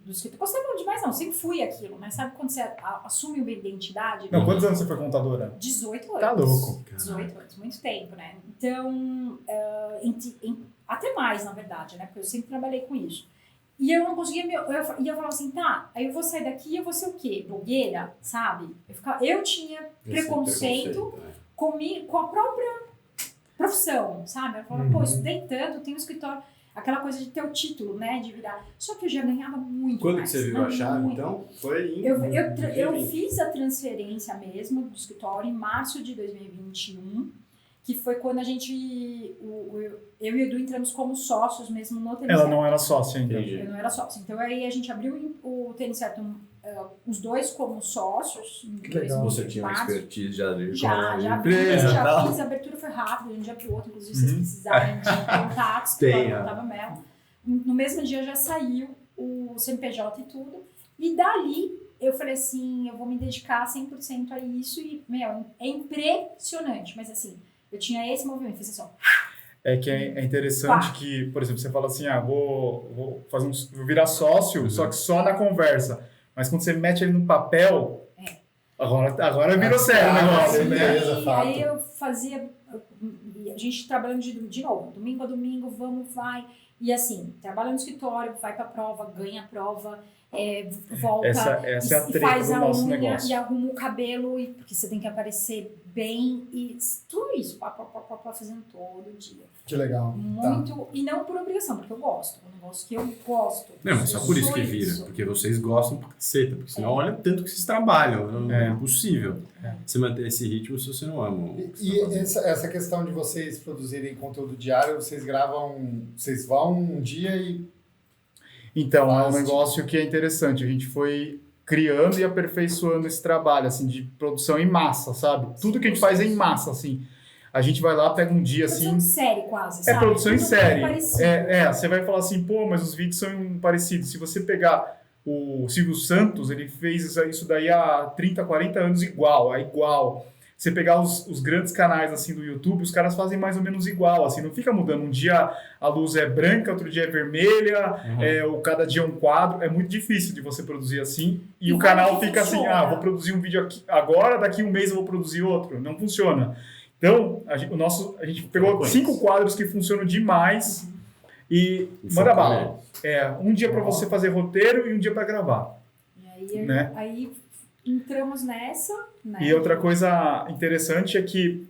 do escritor. Gostava demais, não, sempre fui aquilo, né? Sabe quando você assume uma identidade?
Não, quantos anos você foi contadora?
18 anos.
Tá louco.
18 anos, muito tempo, né? Então, até mais, na verdade, né? Porque eu sempre trabalhei com isso. E eu não conseguia, e eu falava assim, tá, aí eu vou sair daqui e eu vou ser o quê? Blogueira, sabe? Eu tinha preconceito com a própria profissão, sabe? Eu falava, pô, estudei tanto, tenho um escritório, aquela coisa de ter o título, né? De virar. Só que eu já ganhava muito
Quando
mais,
que você virou a
mas
chave,
muito.
então? Foi em
Eu
2020.
fiz a transferência mesmo do escritório em março de 2021, que foi quando a gente, eu e o Edu entramos como sócios mesmo no Tênis
Ela
Certo.
não era sócia ainda.
Entendi.
Eu não era sócio. Então aí a gente abriu o Tênis Certo, os dois como sócios.
Que legal.
Você tinha uma
março.
expertise já de
Já
empresa e
já
tal.
fiz, a abertura foi rápida, de um dia para o outro, inclusive se vocês precisarem de contatos, que
Tem,
eu tava Mel. No mesmo dia já saiu o CNPJ e tudo, e dali eu falei assim, eu vou me dedicar 100% a isso, e, é impressionante, mas assim, eu tinha esse movimento, fiz assim, ó,
É que é interessante que, por exemplo, você fala assim, vou vou virar sócio,
Uhum.
só que só na conversa. Mas quando você mete ele no papel, agora virou sério o negócio, né?
Beleza, fato.
aí eu fazia, a gente trabalhando de novo, domingo a domingo, vai, e assim, trabalha no escritório, vai pra prova, ganha a prova, volta,
Essa é a
e
treta
faz
do
a
nosso
unha,
negócio.
e arruma o cabelo, porque você tem que aparecer bem, e tudo isso, pá, fazendo todo dia.
Que legal.
Muito, e não por obrigação, porque eu gosto, é um negócio que eu gosto.
Não, mas só por isso que
Eu sou
vira.
isso.
Porque vocês gostam pra caceta. Porque senão olha tanto que vocês trabalham. É impossível você manter esse ritmo se você não ama. o que você tá fazendo.
Essa questão de vocês produzirem conteúdo diário, vocês vão um dia e
Então, é um negócio que é interessante. A gente foi criando e aperfeiçoando esse trabalho, assim, de produção em massa, sabe? Tudo que a gente faz é em massa, assim. A gente vai lá, pega um dia, assim...
Produção em série, quase, sabe?
É produção em
Tudo
série.
parecido.
Você vai falar assim, pô, mas os vídeos são parecidos. Se você pegar o Silvio Santos, ele fez isso daí há 30, 40 anos igual. Você pegar os grandes canais assim do YouTube, os caras fazem mais ou menos igual, assim, não fica mudando. Um dia a luz é branca, outro dia é vermelha, cada dia é um quadro. É muito difícil de você produzir assim. E o canal fica assim, vou produzir um vídeo aqui agora, daqui um mês eu vou produzir outro. Não funciona. Então, a gente pegou 5 quadros que funcionam demais e manda bala. Um dia para você fazer roteiro e um dia para gravar.
E aí entramos nessa, né?
E outra coisa interessante é que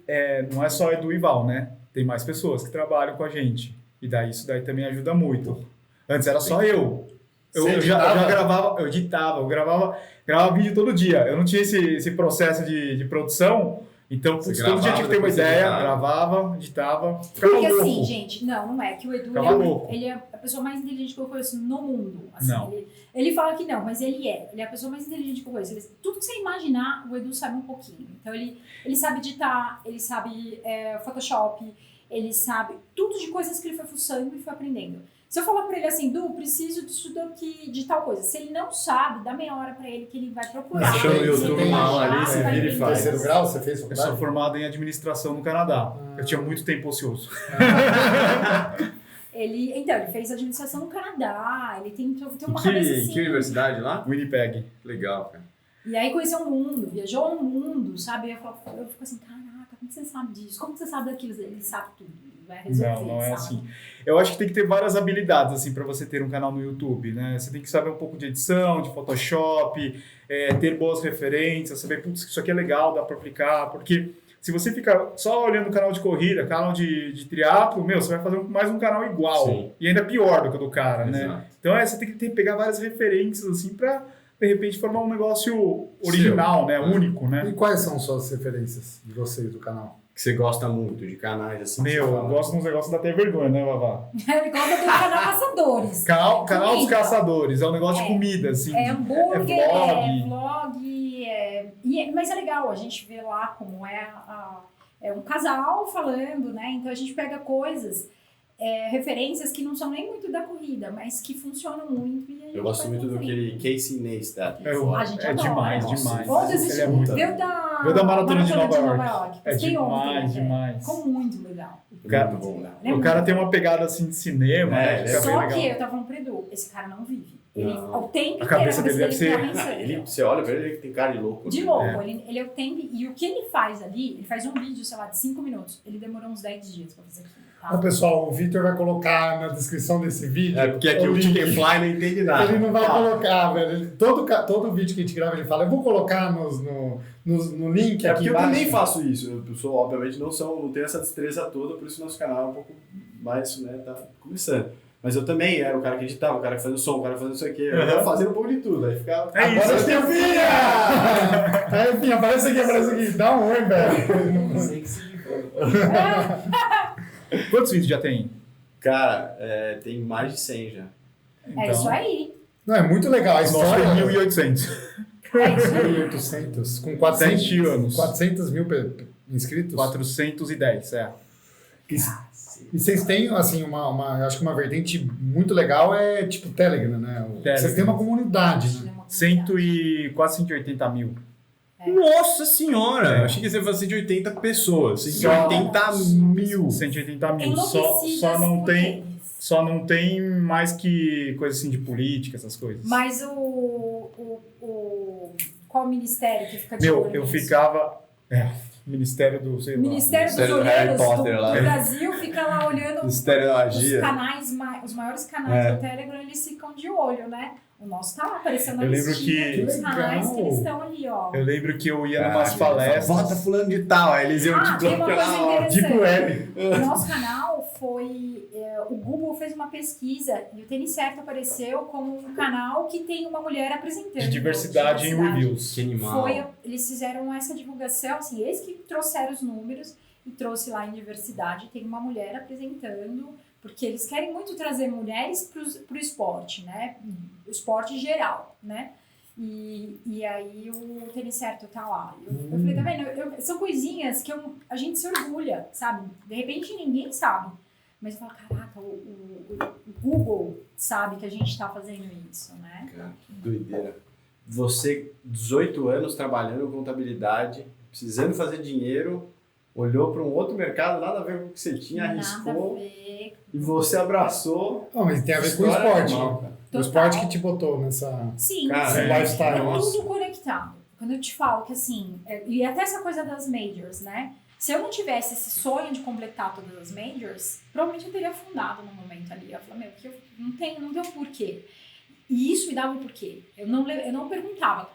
não é só Edu e Val, né? Tem mais pessoas que trabalham com a gente. E daí isso daí também ajuda muito. Antes era só eu. Eu já gravava, eu editava, eu gravava vídeo todo dia. Eu não tinha esse processo de produção. Então, todo dia tinha que ter uma ideia, gravava, editava, ficava
Porque
louco.
assim, gente, não é que o Edu ele é a pessoa mais inteligente que eu conheço no mundo. Assim,
Não.
Ele fala que não, mas ele é a pessoa mais inteligente que eu conheço. Tudo que você imaginar, o Edu sabe um pouquinho. Então, ele sabe editar, ele sabe Photoshop, ele sabe tudo de coisas que ele foi fuçando e foi aprendendo. Se eu falar pra ele assim, Du, preciso disso daqui, de tal coisa. Se ele não sabe, dá meia hora pra ele que ele vai procurar.
Deixa no YouTube uma aula ali, você
vai
vira e faz.
Terceiro grau, você fez
Eu
faculdade?
sou formado em administração no Canadá. Eu tinha muito tempo ocioso.
Ele fez administração no Canadá, ele tem uma cabeça assim.
Que universidade lá?
Winnipeg.
Legal, cara.
E aí conheceu o mundo, viajou ao mundo, sabe? Eu fico assim, caraca, como você sabe disso? Como você sabe daquilo? Ele sabe tudo, ele vai resolver,
Não é
sabe?
assim. Eu acho que tem que ter várias habilidades assim para você ter um canal no YouTube, né? Você tem que saber um pouco de edição, de Photoshop, ter boas referências, saber, putz, isso aqui é legal, dá para aplicar, porque se você fica só olhando o canal de corrida, canal de triatlo, você vai fazer mais um canal igual.
Sim.
E ainda pior do que o do cara,
Exato.
né? Então você tem que pegar várias referências assim para de repente formar um negócio original, né? Único, né?
E quais são suas referências de vocês do canal?
Que você gosta muito de canais assim.
Eu gosto de uns negócios da até vergonha, né, Vavá?
Ele gosta do canal Caçadores.
Canal dos
Comida.
Caçadores, é um negócio de comida, assim.
É hambúrguer,
vlog.
vlog. Mas é legal, a gente vê lá como é um casal falando, né? Então a gente pega coisas, referências que não são nem muito da corrida, mas que funcionam muito. E a gente
Eu gosto muito do aquele Casey Neistat.
A gente adora.
demais,
Nossa,
demais.
Todos
Ele
esses
é muito...
Veio da
Maratona de Nova York. É
Postei ontem,
demais,
até.
demais.
Ficou muito legal.
O cara,
Muito bom, né?
o cara tem uma pegada assim de cinema, né?
É,
Fica bem
Só
legal.
que eu tava falando pro Edu, esse cara não vive. Ele,
Não.
ao tempo
A cabeça
inteiro,
dele deve
tá pensando.
Você olha pra ele, tem cara de louco.
De
né?
louco, ele é o tempo. E o que ele faz ali, ele faz um vídeo, sei lá, de 5 minutos. Ele demorou uns 10 dias pra fazer aquilo. Tá?
Pessoal, o Victor vai colocar na descrição desse vídeo.
Porque aqui o
link.
Chicken Fly não entende nada.
Ele não vai colocar, velho. Todo vídeo que a gente grava, ele fala, eu vou colocar no link
É
aqui
porque eu
embaixo.
também faço isso. Eu sou, obviamente, não tenho essa destreza toda, por isso nosso canal é um pouco mais, né, tá começando. Mas eu também era o cara que editava, o cara que fazia o som, o cara que fazia isso aqui. Eu tava fazendo um pouco de tudo. Aí ficava.
Agora tem o Finha! Aí, Finha, aparece aqui. Dá um oi, velho.
Quantos vídeos já tem?
Cara, tem mais de 100 já.
É isso aí.
Não, é muito legal. A
Nossa,
história...
tem 1.800.
É isso aí.
1.800. Com 400,
7 anos.
400 mil inscritos.
410,
E vocês têm, assim, eu acho que uma vertente muito legal é tipo Telegram, né?
Telegram.
Vocês têm uma comunidade, né?
Quase 180 mil.
Nossa senhora! Eu achei que você ia fazer 180 pessoas. 180 mil.
180 mil.
Enlouquecidas
Só
por
não tem mais que coisa assim de política, essas coisas.
Mas qual o ministério que fica de olho
Eu
nisso?
ficava... Ministério do... Sei
O
lá.
Ministério dos
Ministério do Harry
Olheiros
Potter
do
lá.
Brasil fica lá olhando
Ministério da
os
Magia.
canais, os maiores canais do Telegram, eles ficam de olho, né? O nosso tá lá aparecendo na
Eu lembro
listinha
que-
dos canais
legal.
que eles estão ali, ó.
Eu lembro que eu ia numas palestras...
Vota fulano de tal. Aí eles iam
Ah, tem uma coisa interessante.
Tipo web.
O nosso canal foi... o Google fez uma pesquisa e o Tênis Certo apareceu como um canal que tem uma mulher apresentando.
De diversidade em reviews.
Que animal.
Eles fizeram essa divulgação, assim, eles que trouxeram os números e trouxe lá em diversidade. Tem uma mulher apresentando, porque eles querem muito trazer mulheres para o esporte, né? O esporte geral, né? E aí o Tênis Certo tá lá. Eu falei, tá vendo? São coisinhas que a gente se orgulha, sabe? De repente ninguém sabe. Mas eu falo, caraca, o Google sabe que a gente tá fazendo isso, né?
Cara, que doideira. Você, 18 anos trabalhando com contabilidade, precisando fazer dinheiro, olhou para um outro mercado, nada a ver com o que você tinha, arriscou. E você abraçou.
Não, mas tem a ver com o esporte. O esporte que te botou nessa...
Sim,
cara,
lifestyle.
é tudo conectado. Quando eu te falo que assim, e até essa coisa das majors, né? Se eu não tivesse esse sonho de completar todas as majors, provavelmente eu teria afundado no momento ali. Eu falei, que eu não tem um porquê. E isso me dava um porquê. Eu não perguntava,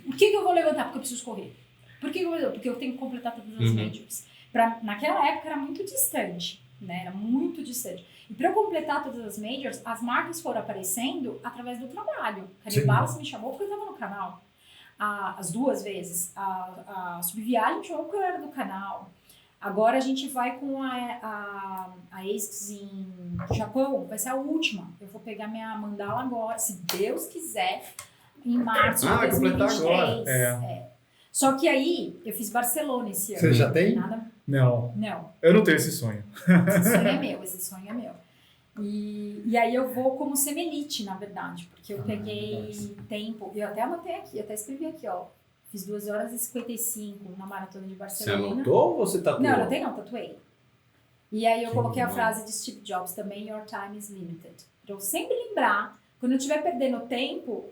por que eu vou levantar? Porque eu preciso correr. Por que eu vou levantar? Porque eu tenho que completar todas as majors. Naquela época era muito distante, né? Era muito distante. E para eu completar todas as majors, as marcas foram aparecendo através do trabalho. A New Balance me chamou porque eu estava no canal. As 2 vezes. A Subviagem me chamou porque eu era do canal. Agora a gente vai com a ASICS em Japão, vai ser a última. Eu vou pegar minha mandala agora, se Deus quiser, em março de 2023. Agora. Só que aí, eu fiz Barcelona esse ano.
Você já tem?
Não.
Não.
Eu não tenho esse sonho.
Esse sonho é meu. E aí eu vou como semi-elite, na verdade, porque eu peguei tempo, eu até anotei aqui, até escrevi aqui, ó. Fiz 2 horas e 55 na maratona de Barcelona.
Você anotou ou você tatuou?
Não, anotei não, tatuei. E aí eu coloquei a frase de Steve Jobs também, your time is limited. Pra eu sempre lembrar, quando eu estiver perdendo tempo,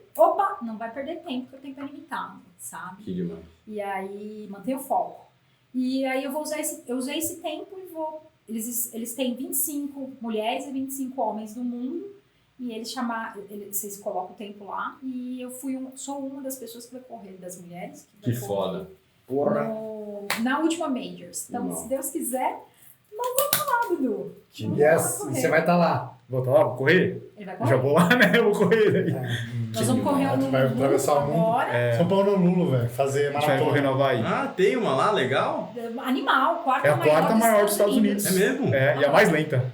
não vai perder tempo, porque o tempo é limitado, sabe?
Que demais.
E aí, mantenha o foco. E aí eu usei esse tempo e vou... Eles têm 25 mulheres e 25 homens do mundo, e vocês colocam o tempo lá, e eu sou uma das pessoas que vai correr, das mulheres.
Que foda. Porra.
Na última Majors. Então, se Deus quiser, nós vamos falar, Dudu.
Você vai estar lá.
Vou estar lá, vou correr?
Ele vai correr?
Já vou lá, né? Eu vou correr.
Nós vamos correr o Lulu
vai atravessar o mundo.
agora.
São Paulo no Lulu, velho. Fazer
A gente vai correr
maratona.
no Havaí.
Ah, tem uma lá, legal?
Animal,
É a quarta maior dos Estados Unidos.
É mesmo?
É, e a mais lenta.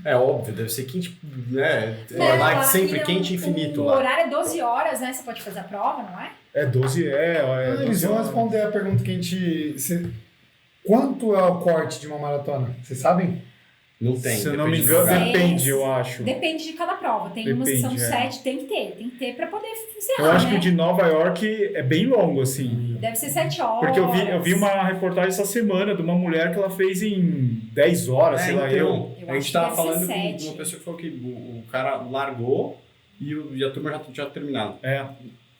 É óbvio, deve ser quente, né? Lá sempre quente e infinito
o
lá.
O horário é 12 horas, né? Você pode fazer a prova, não é?
É 12,
Eles
12
vão
horas.
responder a pergunta que a gente... Quanto é o corte de uma maratona? Vocês sabem?
Não tem.
Se eu não me
depende do
engano,
lugar.
depende, eu acho.
Depende de cada prova. Tem umas que são
Depende,
7, tem que ter pra poder encerrar,
Eu acho
né?
que o de Nova York é bem longo, assim.
Deve ser 7 horas.
Porque eu vi uma reportagem essa semana de uma mulher que ela fez em 10 horas, sei lá,
Eu
a
acho
gente tava
que deve
falando
ser
com
7.
uma pessoa que falou que o cara largou e a turma já tinha terminado.
É.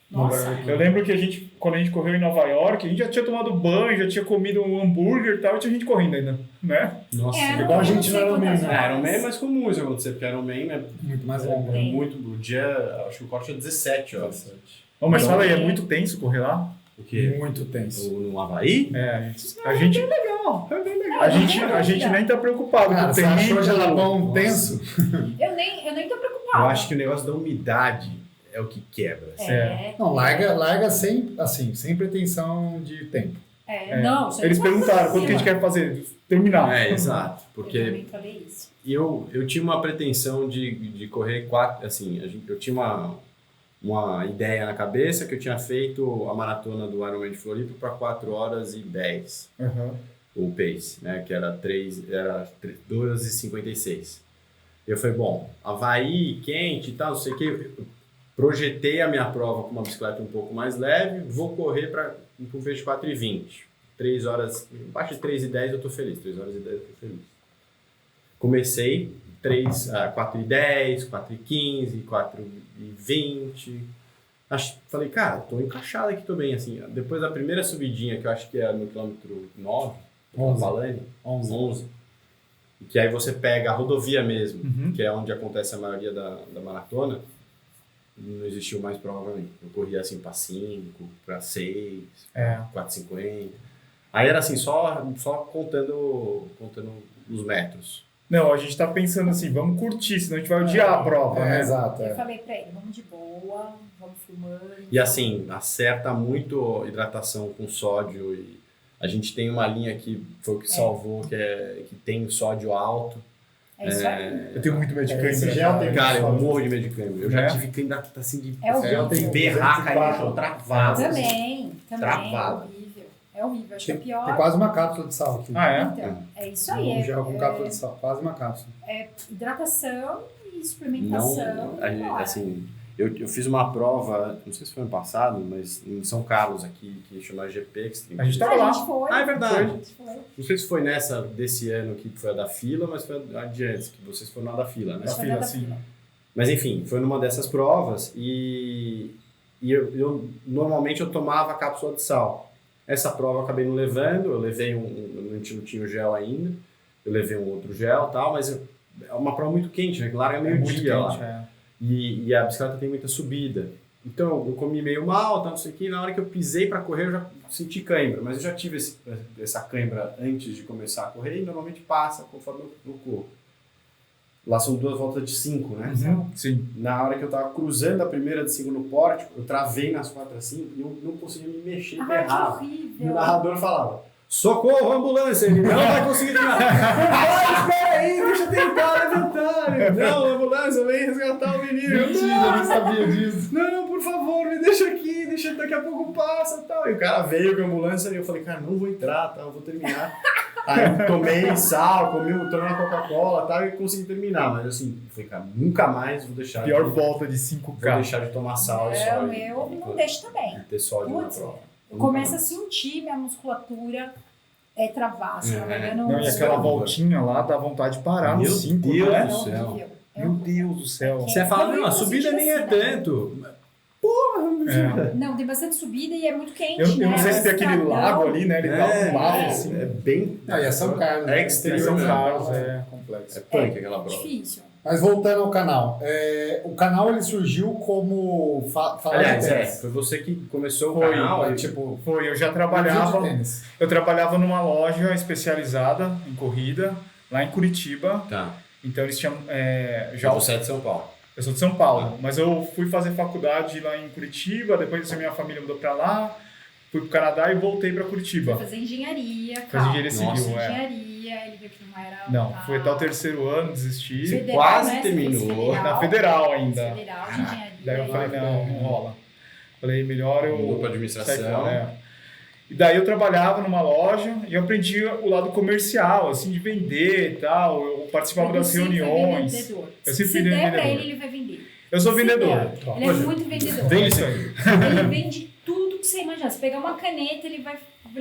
Nossa.
Eu lembro que quando a gente correu em Nova York, a gente já tinha tomado banho, já tinha comido um hambúrguer e tal, e tinha gente correndo ainda, né?
Nossa,
igual a gente no Ironman, né?
Iron Man é mais comum isso acontecer, porque Iron Man é
Muito mais longo.
muito. O dia, acho que o corte é 17 horas.
Oh, mas
Tem
fala aí, é
que-
muito tenso correr lá?
O quê?
Muito tenso.
No Havaí?
É, a gente...
Legal, é bem legal.
A gente nem tá preocupado
Cara,
com o
você achou
tempo.
Jalapão
Nossa.
tenso?
Eu nem tô preocupada.
Eu acho que o negócio da umidade é o que quebra. assim.
Não, larga sem pretensão de tempo.
Não, você
Eles
não pode
perguntaram
fazer
quanto que a gente
assim,
quer fazer, terminar.
É, exato.
Eu
Porque
também falei isso.
eu tinha uma pretensão de correr 4, assim, eu tinha uma ideia na cabeça que eu tinha feito a maratona do Ironman de Floripa para 4 horas e 10,
Uhum.
o pace, né, que era 2h56. Eu falei, bom, Havaí, quente e tal, não sei o que, eu projetei a minha prova com uma bicicleta um pouco mais leve, vou correr para um fez de 4h20. 3 horas, abaixo de 3h10 eu tô feliz, 3 horas e 10 eu tô feliz. Comecei 4h10, 4h15, 4h20. Falei, cara, tô encaixado aqui, tô bem, assim. Depois da primeira subidinha, que eu acho que é no quilômetro 9, 11, que aí você pega a rodovia mesmo,
Uhum.
que é onde acontece a maioria da maratona, não existiu mais provavelmente. Eu corria assim para 5, para 6, 4,50. Aí era assim, só contando os metros.
Não, a gente tá pensando assim, vamos curtir, senão a gente vai odiar a prova, né?
Exato.
Eu falei pra ele, vamos de boa, vamos fumando.
E assim, acerta muito hidratação com sódio. E a gente tem uma linha que foi o que salvou, que tem sódio alto.
É isso aí.
Eu tenho muito medo de
Esse
cãibra.
gel tem-
Cara, eu morro de medo de câimbra. Eu já
É?
tive cãibra assim de
É horrível.
de berrar, cair no
204.
chão, travado.
Também.
Travado.
É horrível. É horrível. Acho que é
Tem
pior.
quase uma cápsula de sal aqui.
Ah, é?
Então, é isso aí.
Um gel com
É
cápsula de sal, quase uma cápsula.
hidratação e
Não,
suplementação.
assim, eu fiz uma prova, não sei se foi ano passado, mas em São Carlos aqui, que chama GP Extreme.
A gente tava lá.
A gente foi.
Ah, é verdade.
A gente foi.
Não sei se foi nessa desse ano que foi a da fila, mas foi a de antes, que vocês foram na da fila, né?
Da
Foi
fila,
da
sim.
fila.
Mas enfim, foi numa dessas provas e eu normalmente eu tomava cápsula de sal. Essa prova eu acabei não levando, eu levei a gente não tinha o gel ainda, eu levei um outro gel e tal, mas é uma prova muito quente, né? Que larga meio-dia lá.
É.
E a bicicleta tem muita subida. Então eu comi meio mal, tá, não sei o que, na hora que eu pisei para correr eu já senti cãibra, mas eu já tive essa cãibra antes de começar a correr e normalmente passa conforme eu corro. Lá são 2 voltas de 5, né?
Sim.
Na hora que eu tava cruzando a primeira de 5 no pórtico, eu travei nas 4 assim e eu não conseguia me mexer,
Ai, que
berrava. E o
horrível.
narrador falava: socorro, ambulância! Ele não vai conseguir terminar. Espera aí, deixa eu tentar levantar. Não, ambulância, vem resgatar o menino.
Mentira, eu não sabia disso.
Não, por favor, me deixa aqui, deixa daqui a pouco passa e tal. E o cara veio com a ambulância e eu falei, cara, não vou entrar, tá, eu vou terminar. Aí tomei sal, tomei uma Coca-Cola tal, e consegui terminar. Mas assim, eu falei, cara, nunca mais vou deixar
Pior
de,
volta de
vou
5K.
deixar de tomar sal e
É,
sódio.
o meu não deixo também.
Ter sódio na
Putz,
prova.
eu começo a sentir minha musculatura travar. Se não me engano,
Não, e aquela voltinha lá dá vontade de parar
Meu
no 5,
Deus
né?
do céu.
horrível.
Meu Deus do céu.
Você fala, não, a
Eu
subida
senti
nem é
assim, né?
tanto.
É.
Não, tem bastante subida e é muito quente,
Eu
né?
não sei se tem aquele
Estradão.
lago ali, né? Ele dá um lago assim.
É bem.
Ah, e é São Carlos.
É
né?
exterior,
São
né?
Carlos, é
É
complexo.
punk aquela prova.
Difícil.
Mas voltando ao canal. O canal ele surgiu como falar
Aliás,
de tênis.
foi você que começou o
Foi,
canal.
É,
e-
tipo,
Foi, eu já
review de
trabalhava.
tênis.
Eu trabalhava numa loja especializada em corrida, lá em Curitiba.
Tá.
Então eles tinham.
Já você é de São Paulo.
Eu sou de São Paulo, mas eu fui fazer faculdade lá em Curitiba, depois a minha família mudou pra lá, fui pro Canadá e voltei pra Curitiba.
Fazer engenharia,
Fazer
calma.
engenharia civil,
Nossa,
Engenharia, ele viu que não era...
Não, foi até o 3º ano, desisti.
Federal,
quase
né?
terminou.
Federal.
Na federal ainda.
Federal de engenharia.
Daí eu falei, não rola. Falei, melhor eu
Mudou pra
sair
administração.
fora, é. E daí eu trabalhava numa loja e eu aprendi o lado comercial, assim, de vender e tal. Eu participava
Ele
das
sempre foi
reuniões.
vendedor.
Eu sempre
Se
fui
der pra
vendedor.
ele vai vender.
Eu sou
Se
vendedor.
der. Ele é muito vendedor.
É isso aí.
Ele vende tudo que você imagina. Se pegar uma caneta, ele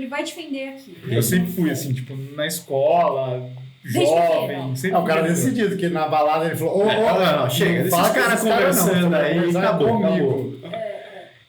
vai te vender aqui.
Eu sempre fui assim, tipo, na escola,
Desde
jovem,
pequeno.
sempre
O cara
fui vendedor.
decidido, que na balada ele falou:
Não, chega,
fala
esses
com
caras
esses caras não,
conversando
você vai
aí,
conversar
acabou,
comigo.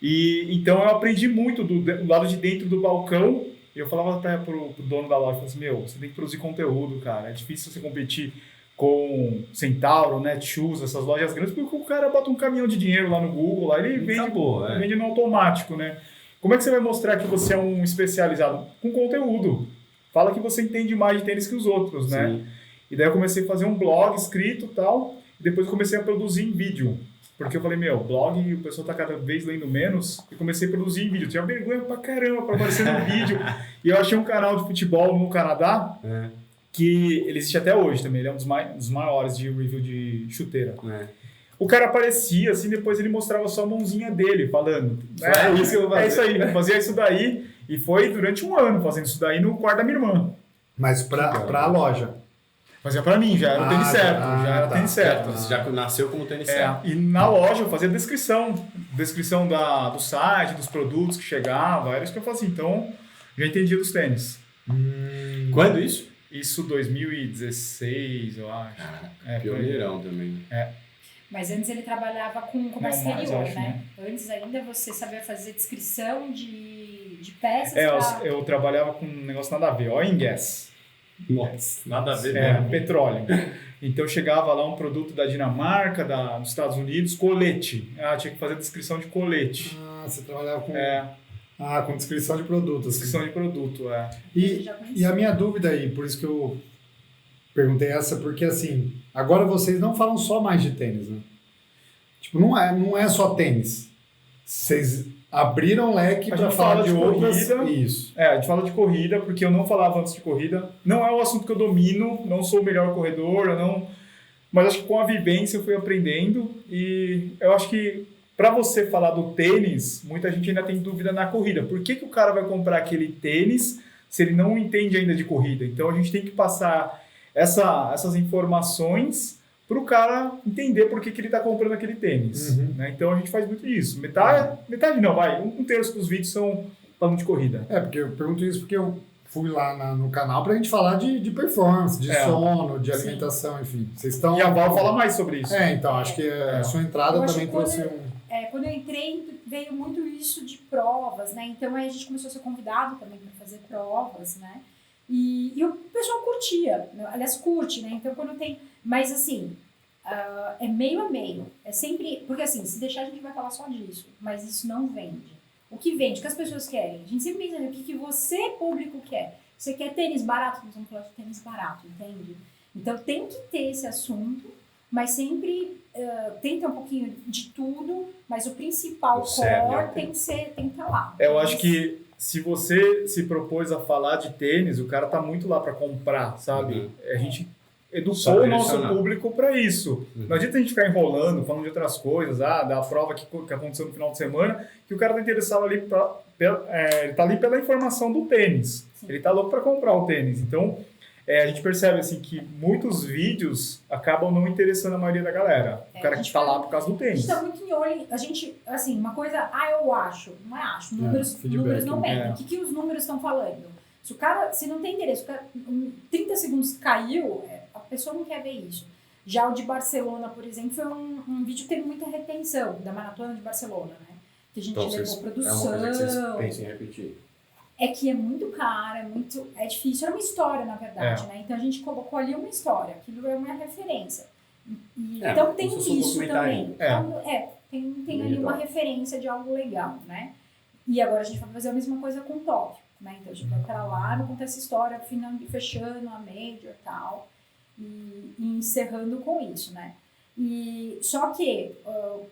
E então eu aprendi muito do lado de dentro do balcão. E eu falava até pro dono da loja, eu falava assim, meu, você tem que produzir conteúdo, cara. É difícil você competir com Centauro, Netshoes, essas lojas grandes, porque o cara bota um caminhão de dinheiro lá no Google, lá ele vende,
Acabou, é.
vende no automático, né? Como é que você vai mostrar que você é um especializado? Com conteúdo. Fala que você entende mais de tênis que os outros, né?
Sim.
E daí eu comecei a fazer um blog escrito e tal, e depois eu comecei a produzir em vídeo. Porque eu falei, meu, blog, o pessoal tá cada vez lendo menos, e comecei a produzir em vídeo. Eu tinha vergonha pra caramba pra aparecer no vídeo. E eu achei um canal de futebol no Canadá,
É,
que ele existe até hoje também, ele é um dos maiores de review de chuteira.
é.
O cara aparecia, assim, depois ele mostrava só a mãozinha dele, falando.
É isso que eu vou fazer.
É isso aí, eu fazia isso daí, e foi durante um ano fazendo isso daí no quarto da minha irmã.
Mas pra loja.
Fazia pra mim, já era o tênis certo, já era
tá.
tênis certo.
Você já nasceu como tênis certo.
E na loja eu fazia descrição do site, dos produtos que chegava, era isso que eu fazia, então já entendia dos tênis.
Quando isso?
Isso 2016, eu acho. É, por aí.
Pioneirão também.
Mas antes ele trabalhava com comércio
Não, mais,
exterior,
acho,
né? Antes ainda você sabia fazer descrição de peças
É,
pra...
eu trabalhava com um negócio nada a ver, oil and gas.
Nossa, nada a ver,
Petróleo. Então chegava lá um produto da Dinamarca, dos Estados Unidos, colete. Tinha que fazer descrição de colete.
Você trabalhava com,
É,
com descrição de produtos. Assim.
descrição de produto, é.
E,
Já conhecia.
e a minha dúvida aí, por isso que eu perguntei essa, porque assim, agora vocês não falam só mais de tênis, né? Tipo, não é só tênis. Vocês abriram leque
A
para
gente
falar
fala
de
de
outras...
corrida.
Isso.
A gente fala de corrida, porque eu não falava antes de corrida. Não é um assunto que eu domino, não sou o melhor corredor, Mas acho que com a vivência eu fui aprendendo e eu acho que para você falar do tênis, muita gente ainda tem dúvida na corrida. Por que o cara vai comprar aquele tênis se ele não entende ainda de corrida? Então a gente tem que passar essas informações para o cara entender por que ele está comprando aquele tênis. Né? Então a gente faz muito isso. Metade não, vai. Um terço dos vídeos são falando de corrida.
Porque eu pergunto isso porque eu fui lá no canal pra gente falar de performance, de sono, de alimentação, enfim. Vocês estão...
E a Val fala mais sobre isso.
Então, acho que a sua entrada também trouxe
quando eu entrei, veio muito isso de provas, né? Então aí a gente começou a ser convidado também para fazer provas, né? E o pessoal curtia, aliás, curte, né? Então quando tem... Mas assim, é meio a meio. É sempre... Porque assim, se deixar a gente vai falar só disso, mas isso não vende. O que vende, o que as pessoas querem. A gente sempre pensa o que você, público, quer. Você quer tênis barato? Nós vamos falar de tênis barato, entende? Então tem que ter esse assunto, mas sempre tem que ter um pouquinho de tudo, mas o principal core tem que estar lá.
Eu acho que se você se propôs a falar de tênis, o cara tá muito lá para comprar, sabe? A gente educou o nosso público para isso. Não adianta a gente ficar enrolando, falando de outras coisas, da prova que aconteceu no final de semana, que o cara tá interessado ali, ele tá ali pela informação do tênis. Sim. Ele tá louco para comprar o tênis. Então, a gente percebe assim, que muitos vídeos acabam não interessando a maioria da galera. O cara que tá lá por causa do tênis.
A gente tá muito em olho, a gente, assim, uma coisa, eu acho, não é acho, números não vendem. O que os números estão falando? Se o cara, se não tem interesse, o cara, 30 segundos caiu, a pessoa não quer ver isso. Já o de Barcelona, por exemplo, foi um vídeo que teve muita retenção, da Maratona de Barcelona, né? Que a gente levou produção.
É uma coisa que vocês pensam em repetir.
É que é muito caro, é difícil. Era uma história, na verdade, né? Então a gente colocou ali uma história, aquilo é uma referência. Então tem isso também. Então, tem ali uma referência de algo legal, né? E agora a gente vai fazer a mesma coisa com Tóquio, né? Então a gente vai para lá, vai contar essa história, fechando a Major e tal, e encerrando com isso, né? Só que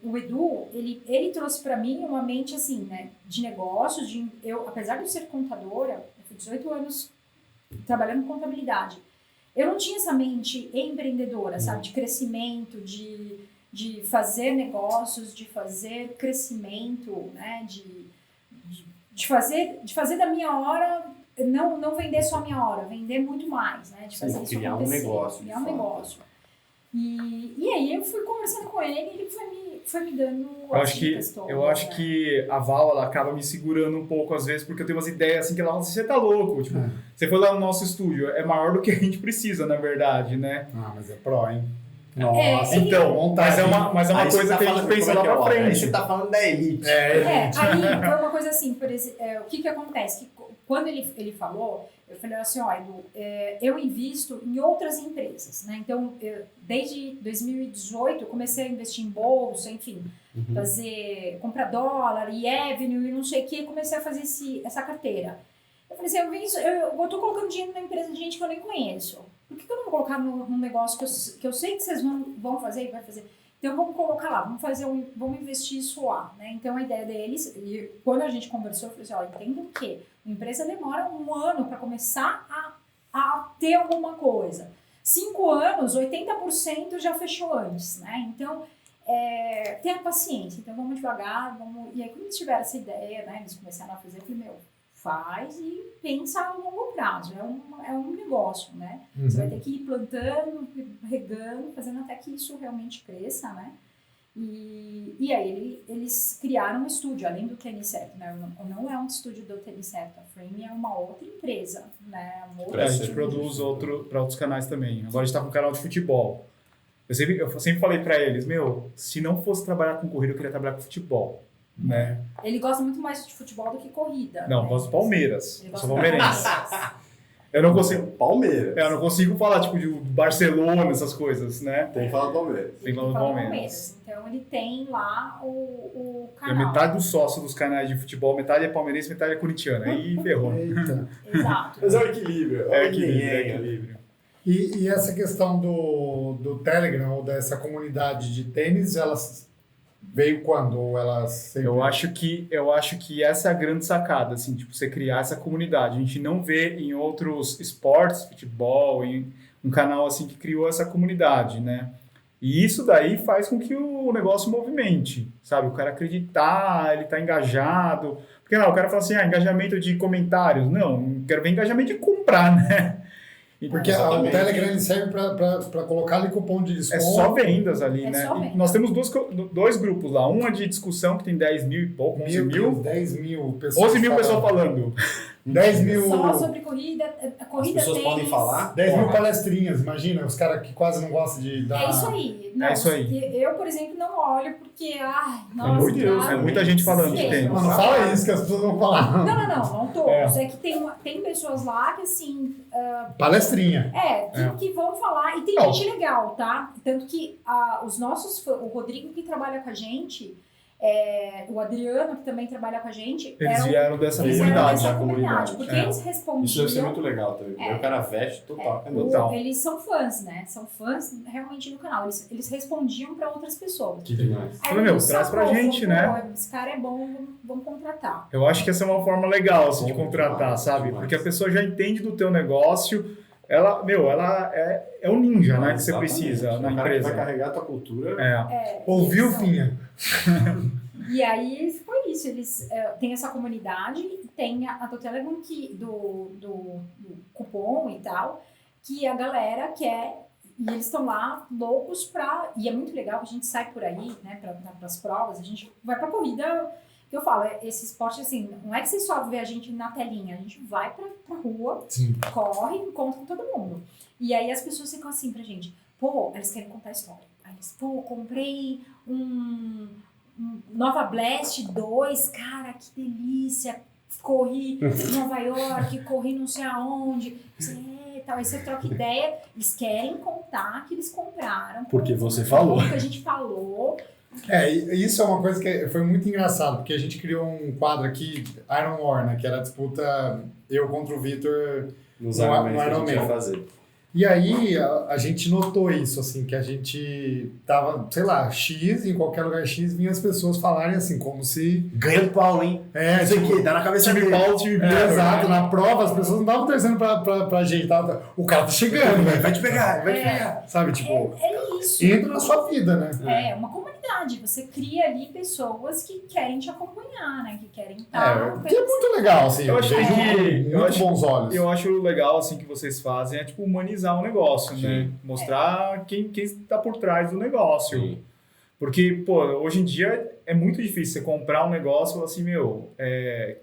o Edu, ele trouxe para mim uma mente assim, né, de negócios, apesar de eu ser contadora, eu fui 18 anos trabalhando com contabilidade, eu não tinha essa mente empreendedora, sabe, de crescimento, de fazer negócios, de fazer crescimento, né, de fazer da minha hora, não vender só a minha hora, vender muito mais, né, de fazer isso
criar
acontecer,
criar um negócio.
E aí eu fui conversando com ele e ele foi me dando
as dicas todas. Eu acho que a Val, ela acaba me segurando um pouco às vezes, porque eu tenho umas ideias assim que ela fala assim, você tá louco, tipo, você foi lá no nosso estúdio, é maior do que a gente precisa, na verdade, né?
Mas é pró, hein?
Nossa, então, mas é uma coisa que a gente pensa lá pra frente.
Aí você tá falando da elite.
Aí foi uma coisa assim, por exemplo, o que acontece? Que quando ele falou, eu falei assim, Edu, eu invisto em outras empresas, né? Então, desde 2018, eu comecei a investir em bolsa, enfim, comprar dólar e Avenue e não sei o que, comecei a fazer essa carteira. Eu falei assim, eu tô colocando dinheiro na empresa de gente que eu nem conheço. Por que eu não vou colocar num negócio que eu sei que vocês vão fazer e vai fazer? Então, vamos colocar lá, vamos investir isso lá, né? Então, a ideia deles, e quando a gente conversou, eu falei assim, entenda o quê? Uma empresa demora 1 ano para começar a ter alguma coisa. 5 anos, 80% já fechou antes, né? Então, tenha paciência. Então, vamos devagar, E aí, quando eles tiveram essa ideia, né? Eles começaram a fazer, eu falei, faz e pensa a longo prazo. É um negócio, né? Você vai ter que ir plantando, regando, fazendo até que isso realmente cresça, né? E aí eles criaram um estúdio, além do Tênis Certo, né? Não é um estúdio do Tênis Certo, a Frame é uma outra empresa, né?
A gente produz para outros canais também. Agora a gente tá com um canal de futebol. Eu sempre falei para eles, se não fosse trabalhar com corrida, eu queria trabalhar com futebol. Né?
Ele gosta muito mais de futebol do que corrida.
Não, gosto do Palmeiras. Eu sou palmeirense. Eu não consigo.
Palmeiras.
Eu não consigo falar tipo de Barcelona, essas coisas, né?
Tem que falar do Palmeiras.
Tem que falar do Palmeiras. Então ele tem lá o canal.
E metade do sócio dos canais de futebol, metade é palmeirense, metade é corintiano. Aí ferrou.
Exato.
Mas é o equilíbrio. É equilíbrio.
E essa questão do Telegram, ou dessa comunidade de tênis, elas veio quando? Ou elas sempre...
Eu acho que essa é a grande sacada, assim, tipo, você criar essa comunidade. A gente não vê em outros esportes, futebol, em um canal assim que criou essa comunidade, né? E isso daí faz com que o negócio movimente, sabe? O cara acreditar, ele tá engajado. Porque o cara fala assim, engajamento de comentários. Não, quero ver engajamento de comprar, né?
Porque o Telegram ele serve para colocar ali cupom de desconto.
É só vendas ali, né?
Só vendas.
Nós temos dois grupos lá. Um é de discussão, que tem 10 mil e pouco, 11 mil.
10 mil pessoas.
11 mil pessoas falando.
10 mil.
Só sobre corrida, a corrida
As pessoas podem falar?
10 mil palestrinhas, imagina, os caras que quase não gostam de dar.
É isso aí. Não,
É isso aí.
Eu, por exemplo, não olho porque,
Pelo amor de Deus, muita gente falando de tênis.
Não fala isso que as pessoas vão falar.
Não todos. É que tem pessoas lá que, assim...
Palestrinha.
Que vão falar. E tem gente legal, tá? Tanto que os nossos fãs, o Rodrigo que trabalha com a gente, o Adriano que também trabalha com a gente...
Eles vieram dessa comunidade.
Porque eles respondiam...
Isso deve ser muito legal também. O cara veste total.
Eles são fãs, né? São fãs realmente no canal. Eles respondiam pra outras pessoas.
Que demais.
Falei, traz pra gente, né?
Esse cara é bom, vamos contratar.
Eu acho que essa é uma forma legal assim, de contratar, sabe? Porque a pessoa já entende do teu negócio, ela é o ninja, né? Que você precisa na empresa.
Vai carregar a tua cultura.
Ouviu, Finha?
E aí foi isso, eles têm essa comunidade, tem a do Telegram do cupom e tal, que a galera quer, e eles estão lá loucos pra, e é muito legal, a gente sai por aí, né, pras provas, a gente vai pra corrida, que eu falo, esse esporte assim, não é que você só vê a gente na telinha, a gente vai pra rua,
Sim.
corre, encontra com todo mundo. E aí as pessoas ficam assim pra gente, eles querem contar a história. Aí eles, comprei Nova Blast 2, cara, que delícia. Corri em Nova York, corri não sei aonde. Tal. Aí você troca ideia. Eles querem contar que eles compraram.
Porque você falou.
Porque a gente falou.
Isso é uma coisa que foi muito engraçado, porque a gente criou um quadro aqui, Iron War, né? Que era a disputa eu contra o Vitor
no
Iron Man. E aí a gente notou isso, assim, que a gente tava, sei lá, X, em qualquer lugar X, vinha as pessoas falarem assim, como se...
Ganha do Paulo, hein?
Não sei o que,
dá na cabeça
time
dele.
Paulo, time B. Exato, na prova as pessoas não estavam torcendo pra ajeitar, o cara tá chegando, velho, vai te pegar, vai te pegar. Sabe, tipo,
isso.
entra na sua vida, né?
É uma comunidade, você cria ali pessoas que querem te acompanhar, né, que querem estar...
Que é muito legal, assim,
eu acho
bons olhos.
Eu acho legal, assim, que vocês fazem, tipo, humanizar o negócio, né? Mostrar quem está por trás do negócio.
Sim.
Porque, hoje em dia é muito difícil você comprar um negócio e falar assim,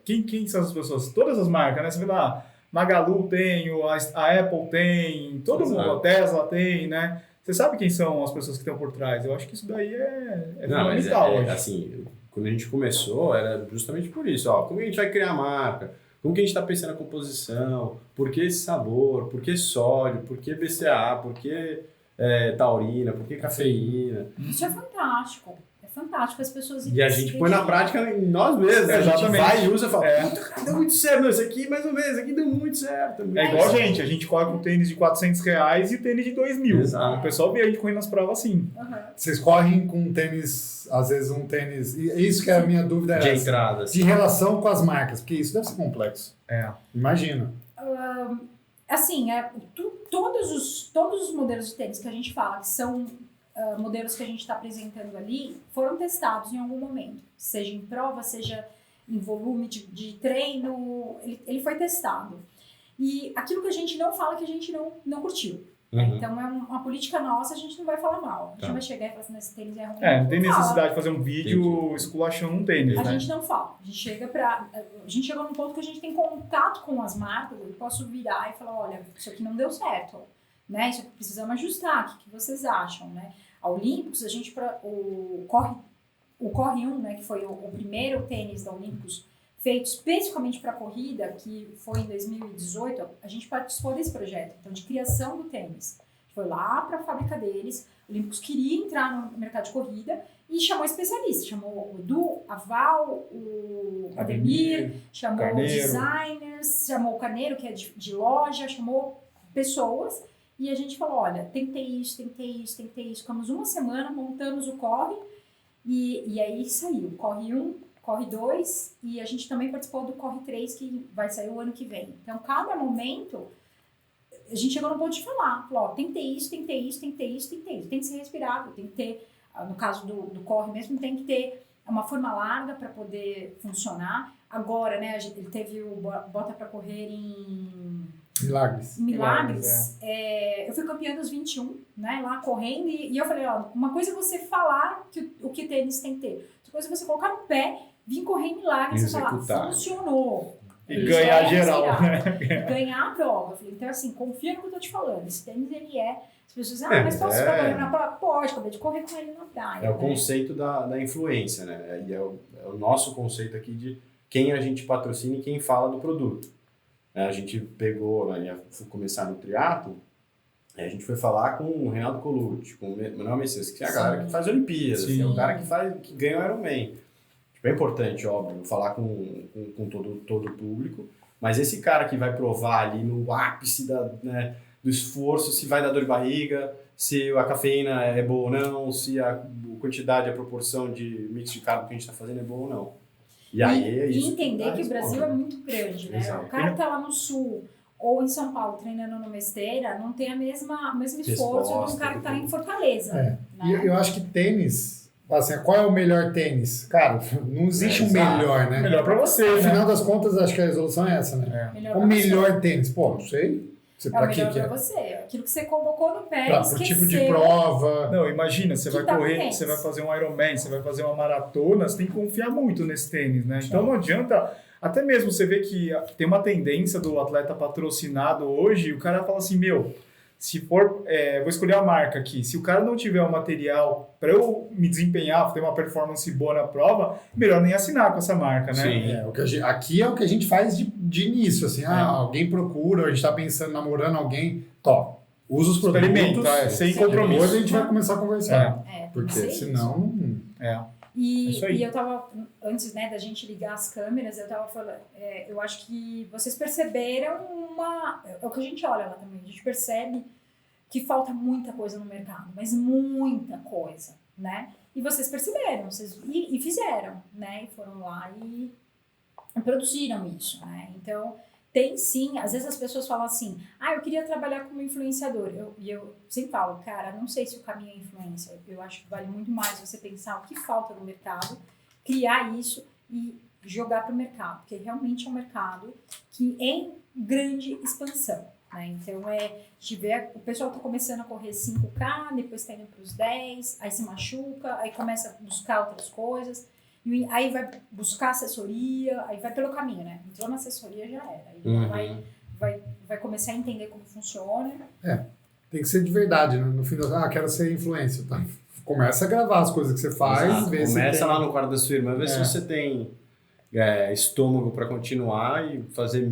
quem são as pessoas? Todas as marcas, né? Você vê lá, Magalu tem, a Apple tem, todo mundo, a Tesla tem, né? Você sabe quem são as pessoas que estão por trás. Eu acho que isso daí é fundamental hoje.
Assim, quando a gente começou, era justamente por isso. Como a gente vai criar a marca? Como que a gente está pensando na composição? Por que esse sabor? Por que sódio? Por que BCAA? Por que taurina? Por que cafeína?
Isso é fantástico. É fantástico as pessoas...
E a gente põe na prática em nós mesmos. A gente vai e usa e fala, puta, cara, deu muito certo. Não, esse aqui, mais ou menos, esse aqui deu muito certo.
É igual a gente corre com tênis de R$400 e tênis de 2.000.
Exato.
O pessoal vê a gente correndo nas provas assim.
Vocês correm com tênis, às vezes um tênis... E isso que é a minha dúvida
de entrada.
De relação com as marcas, porque isso deve ser complexo. Imagina.
Assim, todos os modelos de tênis que a gente fala, que são modelos que a gente está apresentando ali, foram testados em algum momento. Seja em prova, seja em volume de treino, ele foi testado. E aquilo que a gente não fala, que a gente não curtiu. Então é uma política nossa, a gente não vai falar mal. A gente vai chegar e falar assim, esse tênis é ruim.
Não tem necessidade de fazer um vídeo esculachando um tênis,
A
né?
gente não fala. A gente chegou num ponto que a gente tem contato com as marcas, eu posso virar e falar, olha, isso aqui não deu certo, né? Isso aqui precisamos ajustar, o que vocês acham, né? A Olímpicos, a gente, o Corre 1, né, que foi o primeiro tênis da Olímpicos, feito especificamente para corrida, que foi em 2018, a gente participou desse projeto, então, de criação do tênis. A gente foi lá para a fábrica deles, o Olímpicos queria entrar no mercado de corrida e chamou especialistas, chamou o Edu, a Val, o Ademir, chamou
Carneiro.
designers, chamou o Carneiro, que é de loja, chamou pessoas, e a gente falou, olha, tentei isso. Ficamos uma semana, montamos o Corre, e aí saiu, Corre 1, Corre 2, e a gente também participou do Corre 3, que vai sair o ano que vem. Então, cada momento a gente chegou no ponto de falar, falou, ó, tem que ter isso, tem que ter isso, tem que ter isso, tem que ter isso, tem que ser respirável, tem que ter, no caso do corre mesmo, tem que ter uma forma larga para poder funcionar. Agora, né, ele teve o Bota para Correr em Milagres. Eu fui campeã dos 21, né, lá correndo, e eu falei, ó, uma coisa é você falar o que tênis tem que ter, outra coisa é você colocar no pé, vir correr em Milagres e falar, funcionou.
E ganhar geral, né?
Ganhar a prova. Eu falei, então, assim, confia no que eu tô te falando. Esse tênis, ele é... As pessoas dizem, mas posso correr na praia? Pode, acabei de correr com ele na praia.
É o conceito da influência, né? E é o nosso conceito aqui de quem a gente patrocina e quem fala do produto. A gente pegou, ia começar no triatlo, a gente foi falar com o Reinaldo Colucci, com o Manuel Messias, que é a galera que faz Olimpíadas, que é o cara que ganha o Ironman. É importante, óbvio, falar com todo o público, mas esse cara que vai provar ali no ápice do esforço, se vai dar dor de barriga, se a cafeína é boa ou não, se a quantidade, a proporção de mix de carbo que a gente está fazendo é boa ou não. E aí é isso.
E entender que o Brasil é muito grande, né? Exato. O cara que está lá no Sul ou em São Paulo treinando numa esteira não tem o mesmo esforço de um cara que está em Fortaleza. Né?
E eu acho que tênis... Assim, qual é o melhor tênis? Cara, não existe um melhor, né?
Melhor pra você,
No
né?
final das contas, acho que a resolução é essa, né? O melhor tênis? Pô, não sei.
É o melhor pra você. Aquilo que você colocou no pé,
pro tipo de prova.
Não, imagina, você vai correr, você vai fazer um Ironman, você vai fazer uma maratona, você tem que confiar muito nesse tênis, né? Então não adianta... Até mesmo você vê que tem uma tendência do atleta patrocinado hoje, o cara fala assim, se for, vou escolher a marca aqui, se o cara não tiver o material para eu me desempenhar, ter uma performance boa na prova, melhor nem assinar com essa marca, né?
Sim. Aqui é o que a gente faz de início, assim, alguém procura, a gente está pensando, namorando alguém, usa os produtos,
sem compromisso.
Depois a gente vai começar a conversar, porque senão...
E eu tava, antes, né, da gente ligar as câmeras, eu tava falando, eu acho que vocês perceberam é o que a gente olha lá também, a gente percebe que falta muita coisa no mercado, mas muita coisa, né? E vocês perceberam, e fizeram, né? E foram lá e produziram isso, né? Então, tem sim, às vezes as pessoas falam assim, eu queria trabalhar como influenciador. E eu sempre falo, cara, não sei se o caminho é influência. Eu acho que vale muito mais você pensar o que falta no mercado, criar isso e jogar para o mercado, porque realmente é um mercado que é em grande expansão. Né? Então, o pessoal está começando a correr 5K, depois está indo para os 10, aí se machuca, aí começa a buscar outras coisas. Aí vai buscar assessoria, aí vai pelo caminho, né? Entrou na assessoria, já era. Aí vai começar a entender como funciona.
Tem que ser de verdade, né? No fim quero ser influencer, tá? Começa a gravar as coisas que você faz.
Começa lá no quarto da sua irmã, vê se você tem estômago para continuar e fazer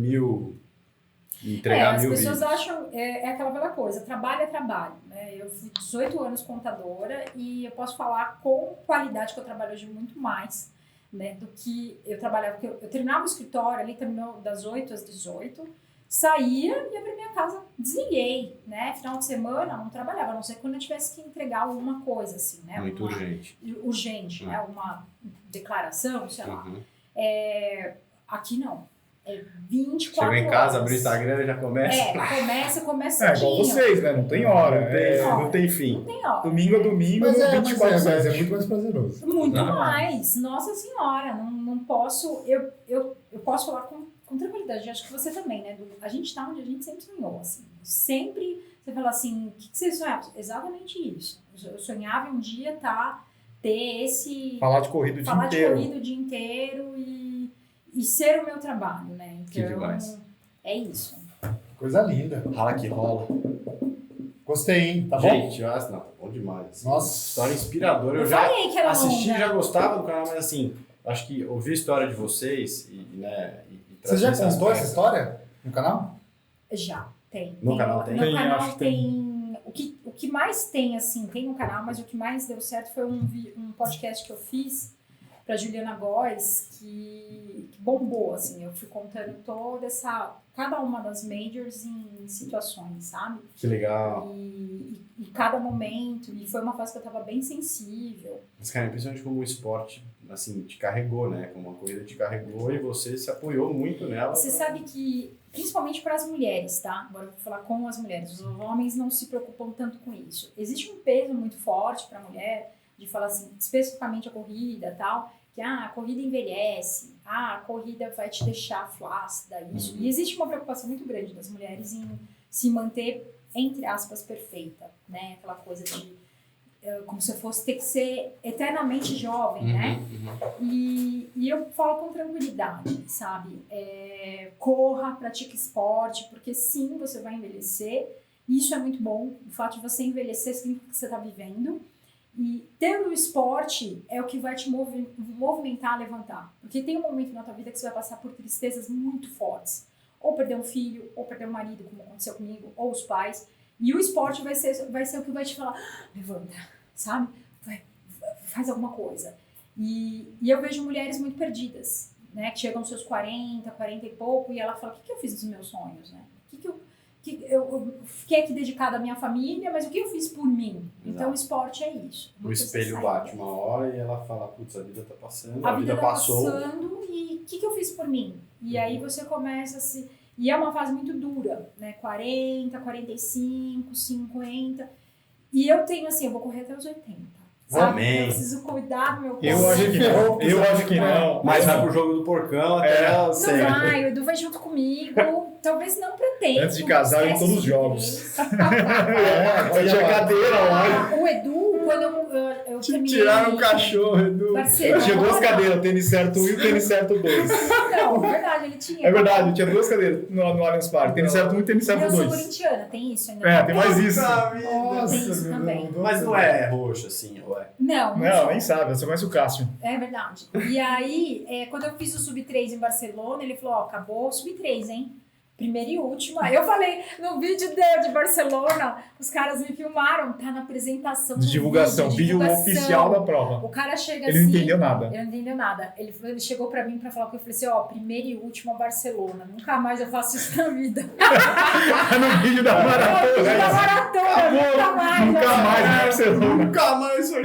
entregar 1000 vídeos.
As pessoas acham, aquela velha coisa, trabalho é trabalho. Né? Eu fui 18 anos contadora e eu posso falar com qualidade que eu trabalho hoje muito mais, né, do que eu trabalhava. Porque eu terminava o escritório, ali terminou das 8 às 18, saía e ia pra minha casa, desliguei, né? Final de semana não trabalhava, a não ser quando eu tivesse que entregar alguma coisa, assim, né?
Muito urgente.
Urgente, né? Uma declaração, sei lá. Aqui não. 24
horas. Chega em casa,
horas.
abre o Instagram e já começa.
Começa
igual vocês, né? Não tem hora.
Não tem fim.
Não tem hora.
Domingo a domingo,
mas
24
horas. É muito mais prazeroso.
Muito mais. Nossa Senhora, não posso... Eu posso falar com tranquilidade. Acho que você também, né? A gente tá onde a gente sempre sonhou, assim. Sempre, você fala assim, o que você sonhava? Exatamente isso. Eu sonhava um dia ter esse...
Falar de corrida
o dia inteiro e ser o meu trabalho, né? Então,
que demais.
É isso.
Coisa linda.
Rala que rola.
Gostei, hein? Tá bom?
Gente, bom demais.
Nossa.
História inspiradora. Eu já assisti, já gostava do canal, mas assim, acho que ouvir a história de vocês
Você já contou essa história no canal?
Já, tem.
No canal tem?
No canal tem. O que mais tem, assim, tem no canal, mas o que mais deu certo foi um podcast que eu fiz para Juliana Góes, que bombou, assim, eu fui contando cada uma das majors em situações, sabe?
Que legal.
E cada momento, e foi uma fase que eu tava bem sensível.
Mas, cara, principalmente como o esporte assim, te carregou, né? Como uma corrida te carregou e você se apoiou muito nela.
Você sabe que, principalmente para as mulheres, tá? Agora eu vou falar com as mulheres. Os homens não se preocupam tanto com isso. Existe um peso muito forte para a mulher de falar assim, especificamente a corrida e tal, que a corrida envelhece, a corrida vai te deixar flácida, isso. E existe uma preocupação muito grande das mulheres em se manter, entre aspas, perfeita, né? Aquela coisa de como se fosse ter que ser eternamente jovem, né? E eu falo com tranquilidade, sabe? Corra, pratique esporte, porque sim, você vai envelhecer. Isso é muito bom. O fato de você envelhecer significa que você está vivendo. E ter o esporte é o que vai te movimentar, levantar. Porque tem um momento na tua vida que você vai passar por tristezas muito fortes. Ou perder um filho, ou perder um marido, como aconteceu comigo, ou os pais. E o esporte vai ser o que vai te falar, levanta, sabe? Faz alguma coisa. E eu vejo mulheres muito perdidas, né? Que chegam aos seus 40 e pouco, e ela fala, o que eu fiz dos meus sonhos, né? Eu fiquei aqui dedicada à minha família, mas o que eu fiz por mim? Então o esporte é isso.
O espelho bate uma hora e ela fala, putz, a vida tá passando,
a vida tá
passou.
Passando, e o que eu fiz por mim? E aí você começa a se... E é uma fase muito dura, né? 40, 45, 50. E eu tenho assim, eu vou correr até os 80. Sabe?
Amém.
Eu preciso cuidar do meu corpo.
Eu acho que não. Eu acho que não.
Mas vai pro jogo do porcão até sempre.
Não vai, o Edu vai junto comigo. Talvez não pretenda.
Antes de casar, em todos os jogos. Eu tinha cadeira lá.
O Edu, quando eu terminei...
Tiraram o cachorro, Edu.
Eu tinha duas cadeiras, o tênis certo 1 e o tênis certo 2.
Não, é verdade, ele tinha.
É verdade, eu tinha duas cadeiras no Allianz Parque. Tênis certo 1 e tênis certo
Eu sou
2.
corintiana, tem isso ainda.
Tem mais isso.
Tem isso também.
Mas não é roxo assim, ou é?
Não,
Não, nem sabe, eu só conheço o Cássio.
É verdade. E aí, quando eu fiz o Sub-3 em Barcelona, ele falou, acabou o Sub-3, hein? Primeira e última. Eu falei, no vídeo de Barcelona, os caras me filmaram, tá na apresentação.
De divulgação, vídeo oficial da prova.
O cara chega
Ele
assim...
não entendeu nada.
Ele não entendeu nada. Ele chegou pra mim pra falar que eu falei assim, primeira e última Barcelona. Nunca mais eu faço isso na vida.
No vídeo da maratona.
Da maratona,
Nunca mais Barcelona.
Nunca mais isso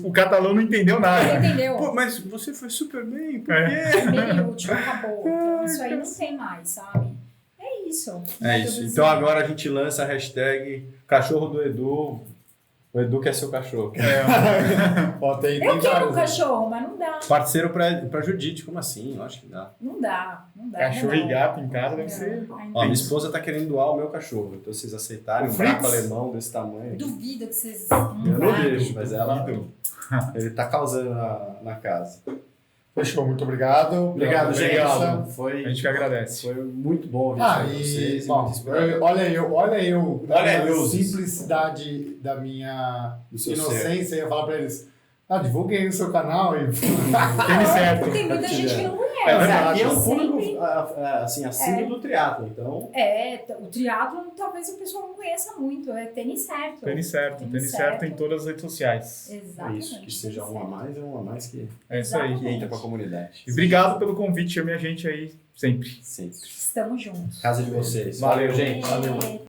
O catalão não entendeu nada.
Ele entendeu.
Pô, mas você foi super bem, por quê?
Primeira e última, acabou. Então, isso aí não tem mais, sabe? É isso.
É isso. Então agora a gente lança a hashtag cachorro do Edu. O Edu quer seu cachorro.
Eu quero um cachorro, mas não dá.
Parceiro pra Judite, como assim? Eu acho que dá.
Não dá.
Cachorro e gato em casa deve ser.
Ó, minha esposa tá querendo doar o meu cachorro. Então vocês aceitarem um
Fritz?
gato alemão desse tamanho.
Duvido que vocês...
Eu não deixo, mas ele tá causando na casa.
Fechou, muito obrigado.
Obrigado, gente.
A
Foi
gente que agradece.
muito bom ouvir
E,
vocês.
bom,
muito inspirador.
olha eu, da
Olha
minha
eu.
simplicidade, da minha
Do seu
inocência, eu ia falar pra eles, divulguem no seu canal e...
Tênis certo.
Tem muita gente que não conhece.
Mas
verdade,
aqui é um
Sempre-
público assim, acima do triatlo, então...
O triatlon talvez o pessoal não conheça muito. É tênis certo.
Tênis certo em todas as redes sociais.
É
Exatamente.
isso, que seja um a mais que
É isso aí.
entra pra comunidade.
E obrigado pelo convite, chame a gente aí sempre.
Sempre.
Estamos juntos.
Casa de vocês.
Valeu,
gente.
Valeu.